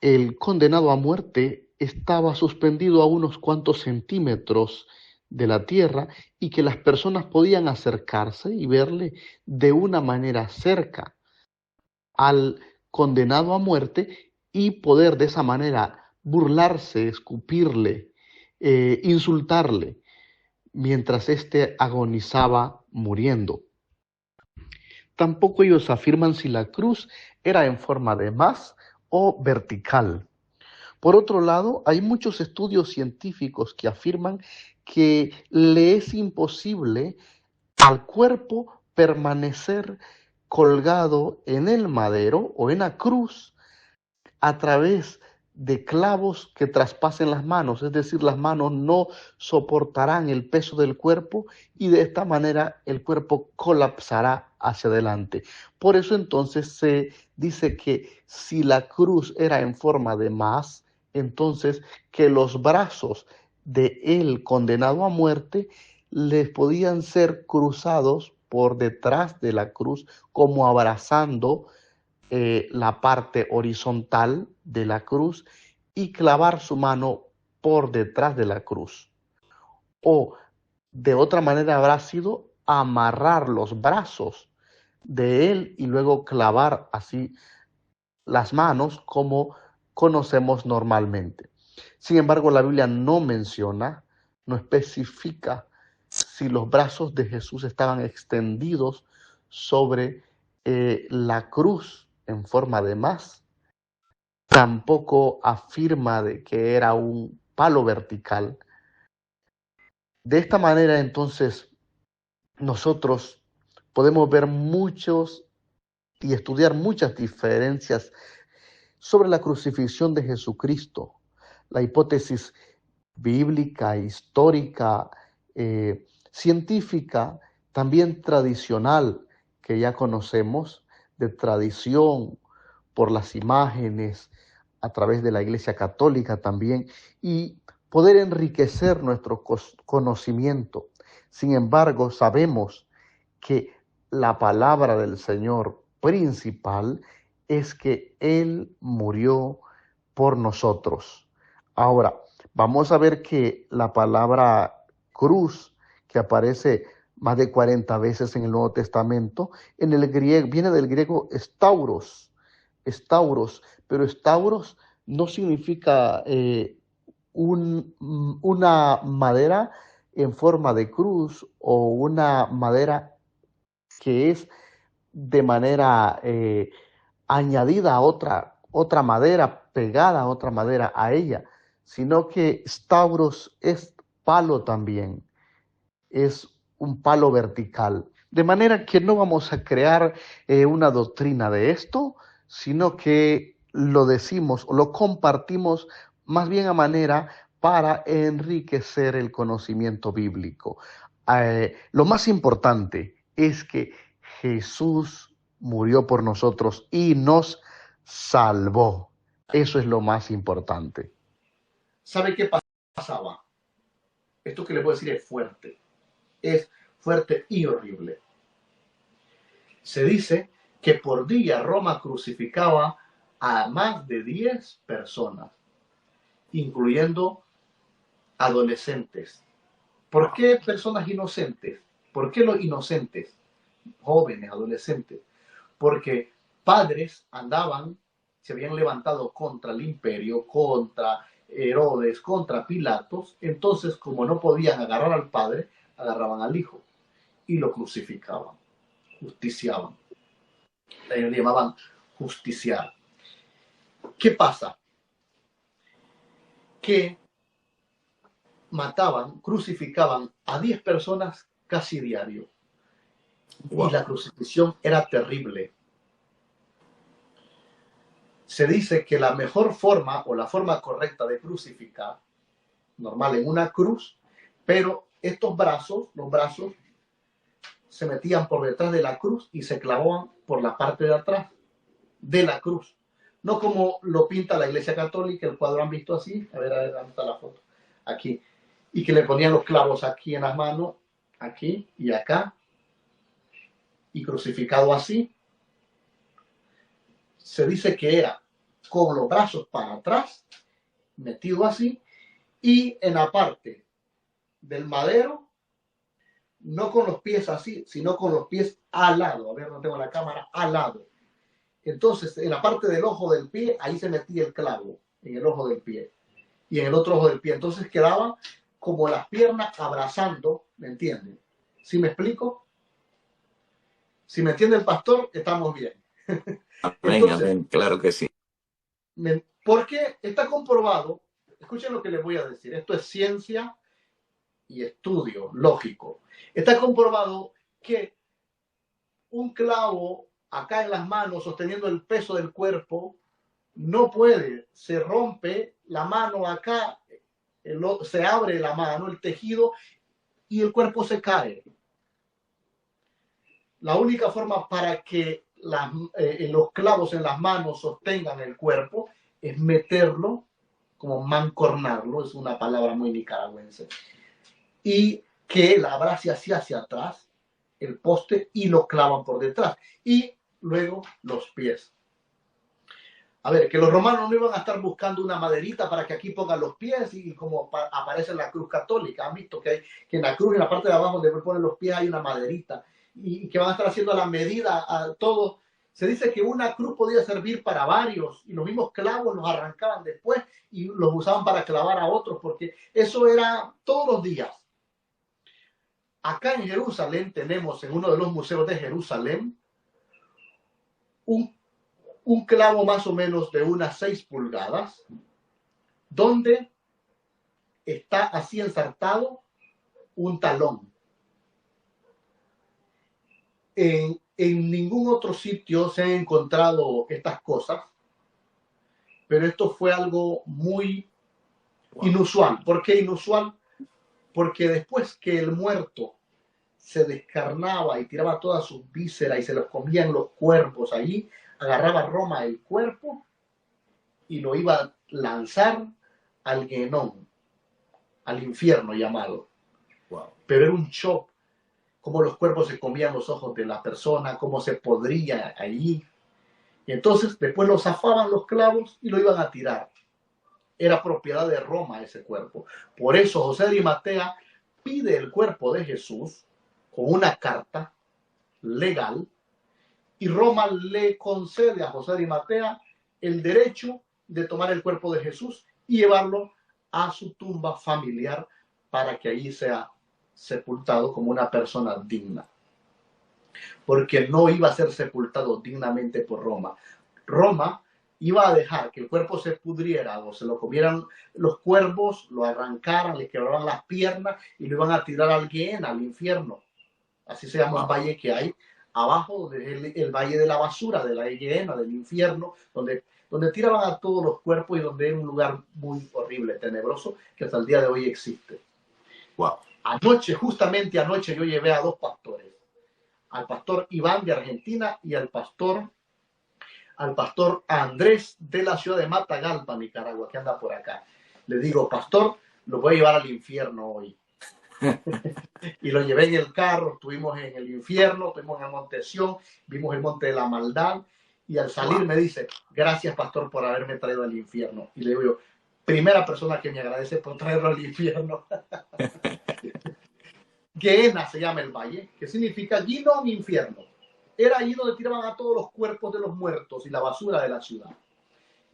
el condenado a muerte estaba suspendido a unos cuantos centímetros de la tierra y que las personas podían acercarse y verle de una manera cerca al condenado a muerte y poder de esa manera burlarse, escupirle, insultarle, mientras éste agonizaba muriendo. Tampoco ellos afirman si la cruz era en forma de más o vertical. Por otro lado, hay muchos estudios científicos que afirman que le es imposible al cuerpo permanecer colgado en el madero o en la cruz a través de clavos que traspasen las manos, es decir, las manos no soportarán el peso del cuerpo y de esta manera el cuerpo colapsará hacia adelante. Por eso entonces se dice que si la cruz era en forma de más, entonces que los brazos de el condenado a muerte les podían ser cruzados por detrás de la cruz como abrazando la parte horizontal de la cruz y clavar su mano por detrás de la cruz. O de otra manera habrá sido amarrar los brazos de él y luego clavar así las manos como conocemos normalmente. Sin embargo, la Biblia no menciona, no especifica si los brazos de Jesús estaban extendidos sobre la cruz en forma de más. Tampoco afirma de que era un palo vertical. De esta manera, entonces, nosotros podemos ver muchos y estudiar muchas diferencias sobre la crucifixión de Jesucristo. La hipótesis bíblica, histórica, científica, también tradicional, que ya conocemos, de tradición por las imágenes, a través de la Iglesia Católica también, y poder enriquecer nuestro conocimiento. Sin embargo, sabemos que la palabra del Señor principal es que Él murió por nosotros. Ahora, vamos a ver que la palabra cruz, que aparece más de 40 veces en el Nuevo Testamento, en el griego, viene del griego stauros, pero stauros no significa una madera en forma de cruz o una madera que es de manera añadida a otra madera, pegada a otra madera a ella, sino que stauros es palo también, es un palo vertical. De manera que no vamos a crear una doctrina de esto, sino que lo decimos o lo compartimos más bien a manera para enriquecer el conocimiento bíblico. Lo más importante es que Jesús murió por nosotros y nos salvó. Eso es lo más importante. ¿Sabe qué pasaba? Esto que le voy a decir es fuerte y horrible. Se dice que por día Roma crucificaba a más de 10 personas, incluyendo adolescentes. ¿Por qué personas inocentes? ¿Por qué los inocentes? Jóvenes, adolescentes. Porque padres se habían levantado contra el imperio, contra Herodes, contra Pilatos. Entonces, como no podían agarrar al padre, agarraban al hijo y lo crucificaban, justiciaban. Ellos le llamaban justiciar. ¿Qué pasa? Que mataban, crucificaban a 10 personas casi diario. Wow. Y la crucifixión era terrible. Se dice que la mejor forma o la forma correcta de crucificar, normal en una cruz, pero estos brazos, los brazos, se metían por detrás de la cruz y se clavaban por la parte de atrás de la cruz. No como lo pinta la Iglesia Católica, el cuadro han visto así, a ver, ¿dónde está la foto? Aquí. Y que le ponían los clavos aquí en las manos, aquí y acá, y crucificado así. Se dice que era con los brazos para atrás, metido así, y en la parte del madero, no con los pies así, sino con los pies al lado. A ver, no tengo la cámara, al lado. Entonces, en la parte del ojo del pie, ahí se metía el clavo, en el ojo del pie, y en el otro ojo del pie. Entonces quedaba como las piernas abrazando, ¿me entienden? ¿Sí me explico? Si me entiende el pastor, estamos bien. Amén, amén, claro que sí. Porque está comprobado, escuchen lo que les voy a decir, esto es ciencia y estudio lógico. Está comprobado que un clavo acá en las manos sosteniendo el peso del cuerpo no puede, se rompe la mano acá, se abre la mano, el tejido, y el cuerpo se cae. La única forma para que los clavos en las manos sostengan el cuerpo es meterlo, como mancornarlo, es una palabra muy nicaragüense, y que él abrace hacia atrás el poste y lo clavan por detrás. Y luego los pies. A ver, que los romanos no iban a estar buscando una maderita para que aquí pongan los pies y como aparece en la cruz católica. Han visto que en la cruz, en la parte de abajo donde ponen los pies, hay una maderita y que van a estar haciendo la medida a todo. Se dice que una cruz podía servir para varios y los mismos clavos los arrancaban después y los usaban para clavar a otros porque eso era todos los días. Acá en Jerusalén tenemos, en uno de los museos de Jerusalén, un clavo más o menos de unas 6 pulgadas, donde está así ensartado un talón. En ningún otro sitio se han encontrado estas cosas. pero esto fue algo muy Wow. inusual. ¿Por qué inusual? Porque después que el muerto se descarnaba y tiraba todas sus vísceras y se los comían los cuerpos allí, agarraba Roma el cuerpo y lo iba a lanzar al Guenón, al infierno llamado. Wow. Pero era un shock, cómo los cuerpos se comían los ojos de la persona, cómo se podría allí. Y entonces después lo zafaban los clavos y lo iban a tirar. Era propiedad de Roma ese cuerpo. Por eso José de Arimatea pide el cuerpo de Jesús con una carta legal y Roma le concede a José de Arimatea el derecho de tomar el cuerpo de Jesús y llevarlo a su tumba familiar para que allí sea sepultado como una persona digna. Porque no iba a ser sepultado dignamente por Roma. Roma iba a dejar que el cuerpo se pudriera o se lo comieran los cuervos, lo arrancaran, le quebraran las piernas y lo iban a tirar al Guiena, al infierno. Así se llama un valle que hay abajo, el valle de la basura, de la Guiena, del infierno, donde tiraban a todos los cuerpos y donde era un lugar muy horrible, tenebroso, que hasta el día de hoy existe. Wow. Anoche, justamente anoche, yo llevé a dos pastores, al pastor Iván de Argentina y al pastor Andrés de la ciudad de Matagalpa, Nicaragua, que anda por acá. Le digo, pastor, lo voy a llevar al infierno hoy. Y lo llevé en el carro, estuvimos en el infierno, estuvimos en el Monte Sión, vimos el Monte de la Maldad, y al salir me dice, gracias pastor por haberme traído al infierno. Y le digo yo, primera persona que me agradece por traerlo al infierno. Gehenna se llama el valle, que significa Guinón, infierno. Era allí donde tiraban a todos los cuerpos de los muertos y la basura de la ciudad.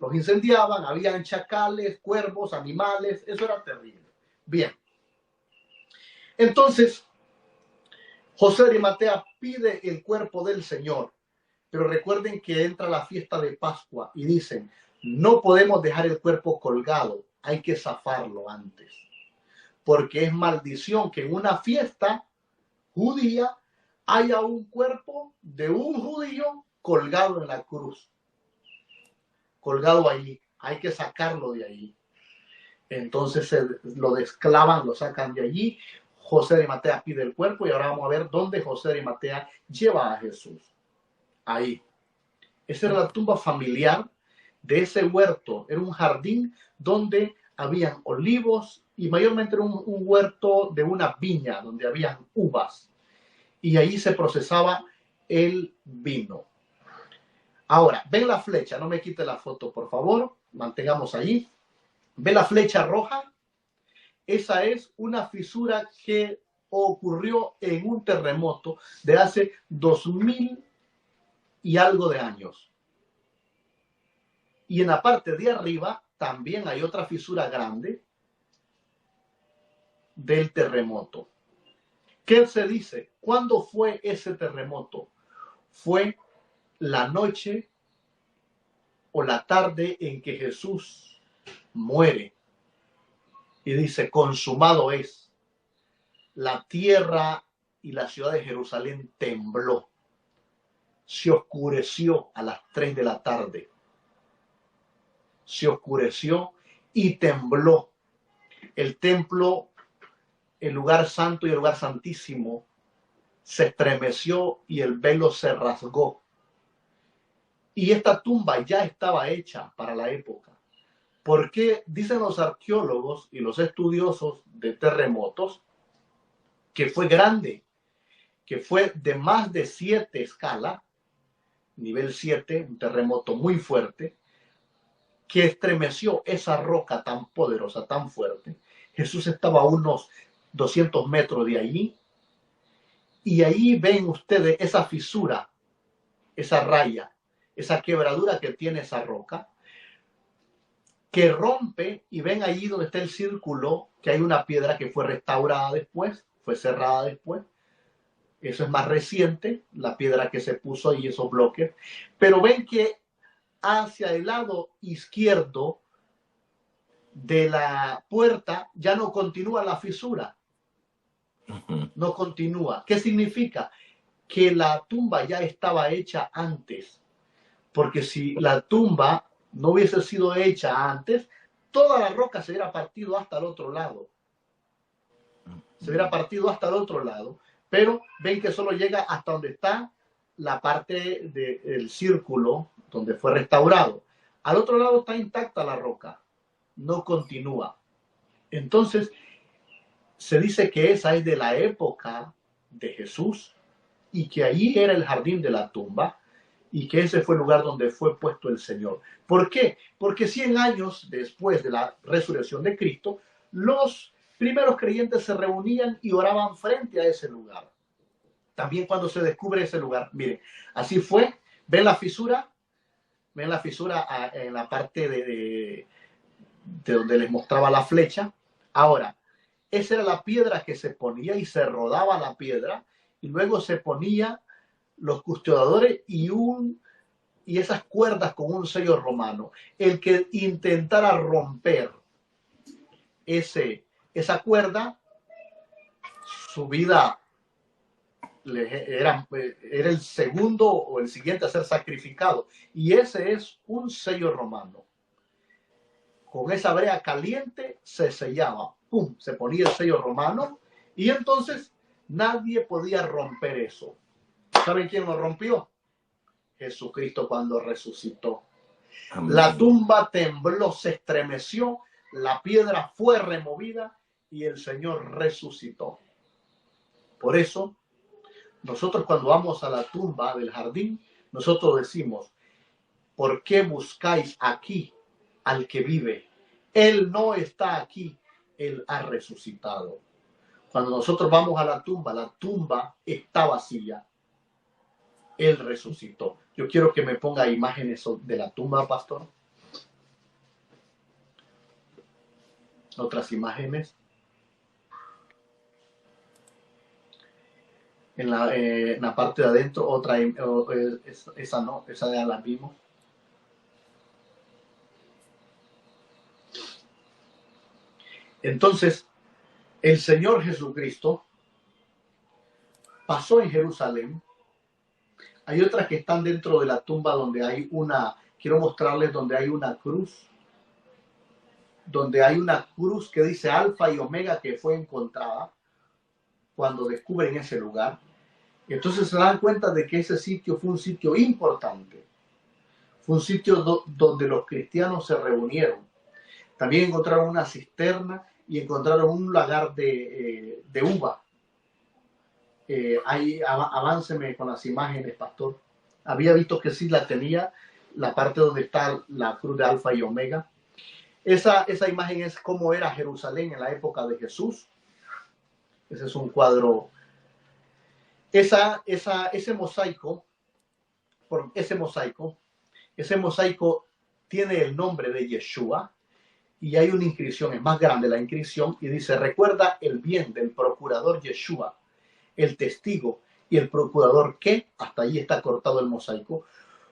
Los incendiaban, habían chacales, cuervos, animales, eso era terrible. Bien. Entonces, José de Arimatea pide el cuerpo del Señor, pero recuerden que entra la fiesta de Pascua y dicen, no podemos dejar el cuerpo colgado, hay que zafarlo antes, porque es maldición que en una fiesta judía haya un cuerpo de un judío colgado en la cruz, colgado allí, hay que sacarlo de allí. Entonces lo desclavan, lo sacan de allí. José de Arimatea pide el cuerpo y ahora vamos a ver dónde José de Arimatea lleva a Jesús. Ahí. Esa era la tumba familiar de ese huerto. Era un jardín donde habían olivos y mayormente era un huerto de una viña donde habían uvas. Y ahí se procesaba el vino. Ahora, ven la flecha, no me quite la foto, por favor, mantengamos ahí. ¿Ven la flecha roja? Esa es una fisura que ocurrió en un terremoto de hace 2000 y algo de años. Y en la parte de arriba también hay otra fisura grande del terremoto. ¿Qué se dice? ¿Cuándo fue ese terremoto? Fue la noche o la tarde en que Jesús muere. Y dice, consumado es. La tierra y la ciudad de Jerusalén tembló. Se oscureció a las 3 de la tarde. Se oscureció y tembló. El templo, el lugar santo y el lugar santísimo se estremeció y el velo se rasgó. Y esta tumba ya estaba hecha para la época. Porque dicen los arqueólogos y los estudiosos de terremotos que fue grande, que fue de más de 7 escalas, nivel 7, un terremoto muy fuerte, que estremeció esa roca tan poderosa, tan fuerte. Jesús estaba a unos 200 metros de allí, y ahí ven ustedes esa fisura, esa raya, esa quebradura que tiene esa roca, que rompe, y ven allí donde está el círculo, que hay una piedra que fue restaurada después, fue cerrada después. Eso es más reciente, la piedra que se puso ahí, esos bloques. Pero ven que hacia el lado izquierdo de la puerta ya no continúa la fisura. No continúa. ¿Qué significa? Que la tumba ya estaba hecha antes. Porque si la tumba no hubiese sido hecha antes, toda la roca se hubiera partido hasta el otro lado. Se hubiera partido hasta el otro lado. Pero ven que solo llega hasta donde está la parte del círculo donde fue restaurado. Al otro lado está intacta la roca, no continúa. Entonces, se dice que esa es de la época de Jesús y que allí era el jardín de la tumba y que ese fue el lugar donde fue puesto el Señor. ¿Por qué? Porque 100 años después de la resurrección de Cristo, los primeros creyentes se reunían y oraban frente a ese lugar. También cuando se descubre ese lugar, miren, así fue. ¿Ven la fisura? ¿Ven la fisura en la parte de donde les mostraba la flecha? Ahora, esa era la piedra que se ponía y se rodaba la piedra y luego se ponía los custodiadores y esas cuerdas con un sello romano. El que intentara romper esa cuerda, su vida era el segundo o el siguiente a ser sacrificado. Y ese es un sello romano. Con esa brea caliente se sellaba. ¡Pum! Se ponía el sello romano y entonces nadie podía romper eso. ¿Saben quién lo rompió? Jesucristo cuando resucitó. Amén. La tumba tembló, se estremeció, la piedra fue removida y el Señor resucitó. Por eso, nosotros cuando vamos a la tumba del jardín, nosotros decimos, ¿por qué buscáis aquí al que vive? Él no está aquí, Él ha resucitado. Cuando nosotros vamos a la tumba está vacía. Él resucitó. Yo quiero que me ponga imágenes de la tumba, pastor. Otras imágenes. En la parte de adentro, otra, esa no, esa ya la vimos. Entonces, el Señor Jesucristo pasó en Jerusalén. Hay otras que están dentro de la tumba donde hay quiero mostrarles donde hay una cruz. Donde hay una cruz que dice Alfa y Omega que fue encontrada cuando descubren ese lugar. Entonces se dan cuenta de que ese sitio fue un sitio importante. Fue un sitio donde los cristianos se reunieron. También encontraron una cisterna y encontraron un lagar de uva. Ahí avánceme con las imágenes, pastor. Había visto que sí la tenía, la parte donde está la cruz de Alfa y Omega. Esa imagen es cómo era Jerusalén en la época de Jesús. Ese es un cuadro. Ese mosaico tiene el nombre de Yeshua y hay una inscripción, es más grande la inscripción y dice, recuerda el bien del procurador Yeshua, el testigo y el procurador que, hasta ahí está cortado el mosaico,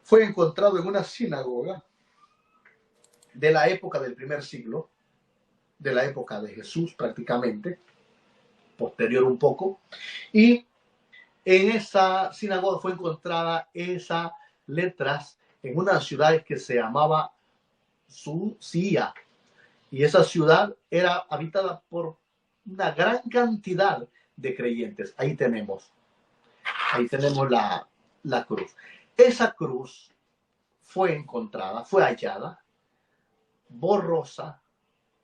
fue encontrado en una sinagoga de la época del primer siglo, de la época de Jesús prácticamente, posterior un poco, y en esa sinagoga fue encontrada esas letras en una ciudad que se llamaba Susia. Y esa ciudad era habitada por una gran cantidad de creyentes. Ahí tenemos la cruz. Esa cruz fue encontrada, fue hallada, borrosa,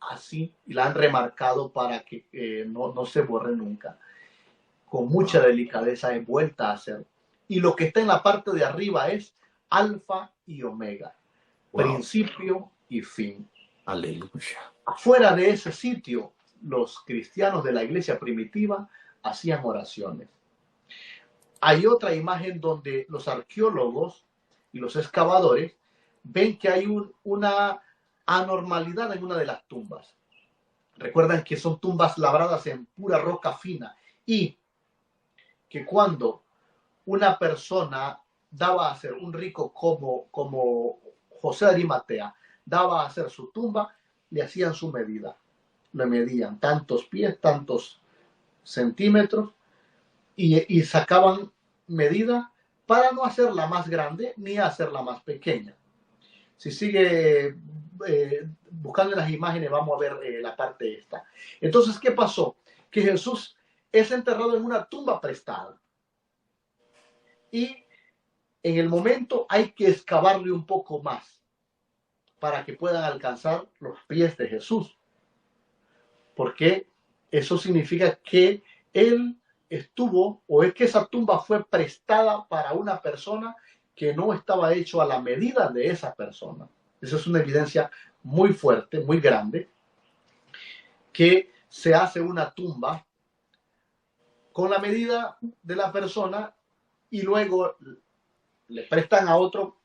así, y la han remarcado para que no se borre nunca. Con mucha delicadeza es vuelta a hacer. Y lo que está en la parte de arriba es Alfa y Omega, principio y fin. Aleluya. Afuera de ese sitio, los cristianos de la iglesia primitiva hacían oraciones. Hay otra imagen donde los arqueólogos y los excavadores ven que hay una anormalidad en una de las tumbas. Recuerdan que son tumbas labradas en pura roca fina y que cuando una persona daba a hacer un rico como José de Arimatea, daba a hacer su tumba, le hacían su medida. Le medían tantos pies, tantos centímetros y sacaban medida para no hacerla más grande ni hacerla más pequeña. Si sigue buscando en las imágenes, vamos a ver la parte esta. Entonces, ¿qué pasó? Que Jesús es enterrado en una tumba prestada. Y en el momento hay que excavarle un poco más para que puedan alcanzar los pies de Jesús. Porque eso significa que él estuvo, o es que esa tumba fue prestada para una persona que no estaba hecho a la medida de esa persona. Esa es una evidencia muy fuerte, muy grande, que se hace una tumba con la medida de la persona y luego le prestan a otro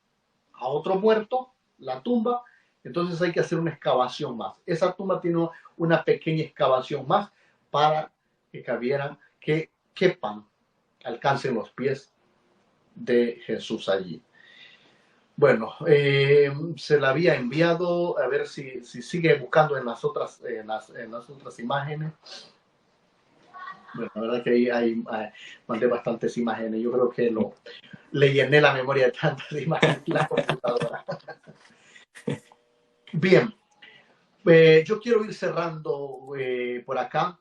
muerto la tumba. Entonces hay que hacer una excavación más. Esa tumba tiene una pequeña excavación más para que quepan, alcancen los pies de Jesús allí. Bueno, se la había enviado, a ver si sigue buscando en las otras imágenes. Bueno, la verdad que ahí mandé bastantes imágenes. Yo creo que le llené la memoria de tantas imágenes en la computadora. Bien, yo quiero ir cerrando por acá.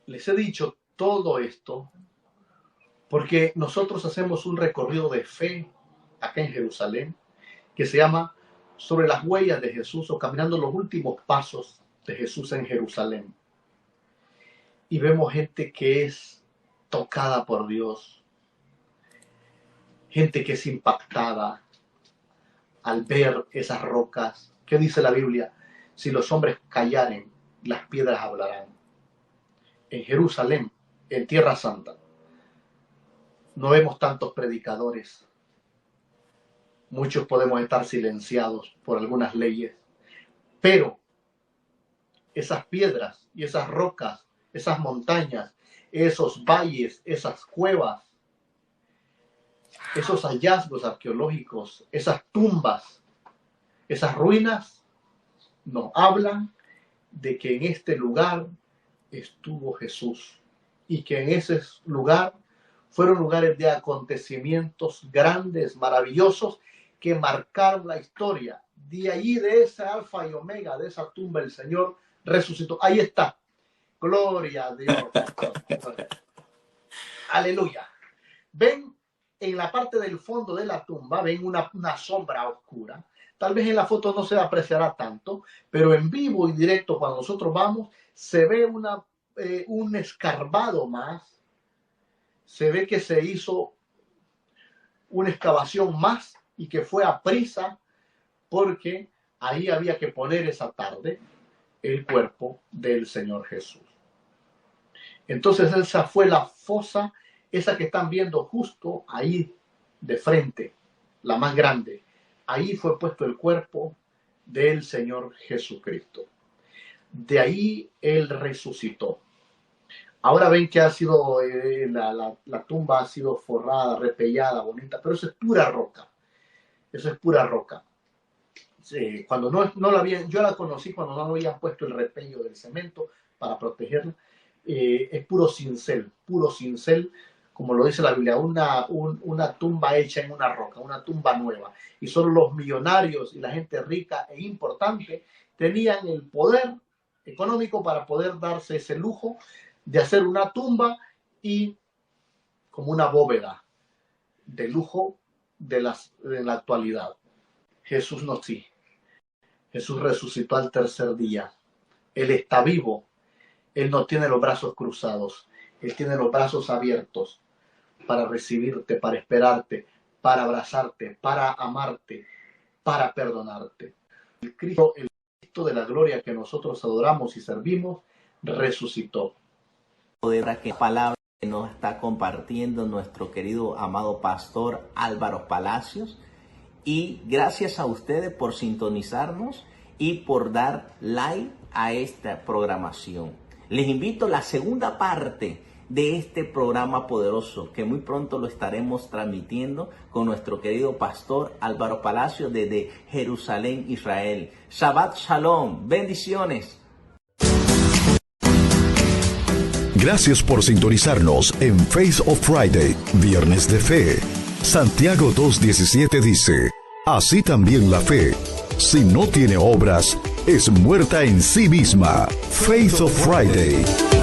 Les he dicho todo esto porque nosotros hacemos un recorrido de fe acá en Jerusalén que se llama Sobre las huellas de Jesús, o caminando los últimos pasos de Jesús en Jerusalén. Y vemos gente que es tocada por Dios, gente que es impactada al ver esas rocas. ¿Qué dice la Biblia? Si los hombres callaren, las piedras hablarán. En Jerusalén, en Tierra Santa, no vemos tantos predicadores. Muchos podemos estar silenciados por algunas leyes, pero esas piedras y esas rocas, esas montañas, esos valles, esas cuevas, esos hallazgos arqueológicos, esas tumbas, esas ruinas, nos hablan de que en este lugar estuvo Jesús y que en ese lugar fueron lugares de acontecimientos grandes, maravillosos, que marcaron la historia. De allí, de ese alfa y omega, de esa tumba, el Señor resucitó. Ahí está. Gloria a Dios. Aleluya. Ven en la parte del fondo de la tumba, ven una sombra oscura. Tal vez en la foto no se apreciará tanto, pero en vivo y directo, cuando nosotros vamos, se ve un escarbado más. Se ve que se hizo una excavación más y que fue a prisa, porque ahí había que poner esa tarde el cuerpo del Señor Jesús. Entonces esa fue la fosa, esa que están viendo justo ahí de frente, la más grande. Ahí fue puesto el cuerpo del Señor Jesucristo. De ahí Él resucitó. Ahora ven que ha sido, la tumba ha sido forrada, repellada, bonita, pero eso es pura roca. Eso es pura roca. Cuando no la habían, yo la conocí cuando no habían puesto el repello del cemento para protegerla. Es puro cincel, como lo dice la Biblia, una tumba hecha en una roca, una tumba nueva. Y solo los millonarios y la gente rica e importante tenían el poder económico para poder darse ese lujo de hacer una tumba y como una bóveda de lujo en la actualidad. Jesús no, sí. Jesús resucitó al tercer día. Él está vivo. Él no tiene los brazos cruzados. Él tiene los brazos abiertos para recibirte, para esperarte, para abrazarte, para amarte, para perdonarte. El Cristo de la gloria que nosotros adoramos y servimos, resucitó. Que palabra que nos está compartiendo nuestro querido amado pastor Álvaro Palacios, y gracias a ustedes por sintonizarnos y por dar like a esta programación. Les invito a la segunda parte de este programa poderoso que muy pronto lo estaremos transmitiendo con nuestro querido pastor Álvaro Palacios desde Jerusalén, Israel. Shabbat Shalom, bendiciones. Gracias por sintonizarnos en Face of Friday, Viernes de Fe. Santiago 2:17 dice: Así también la fe, si no tiene obras, es muerta en sí misma. Faith of Friday.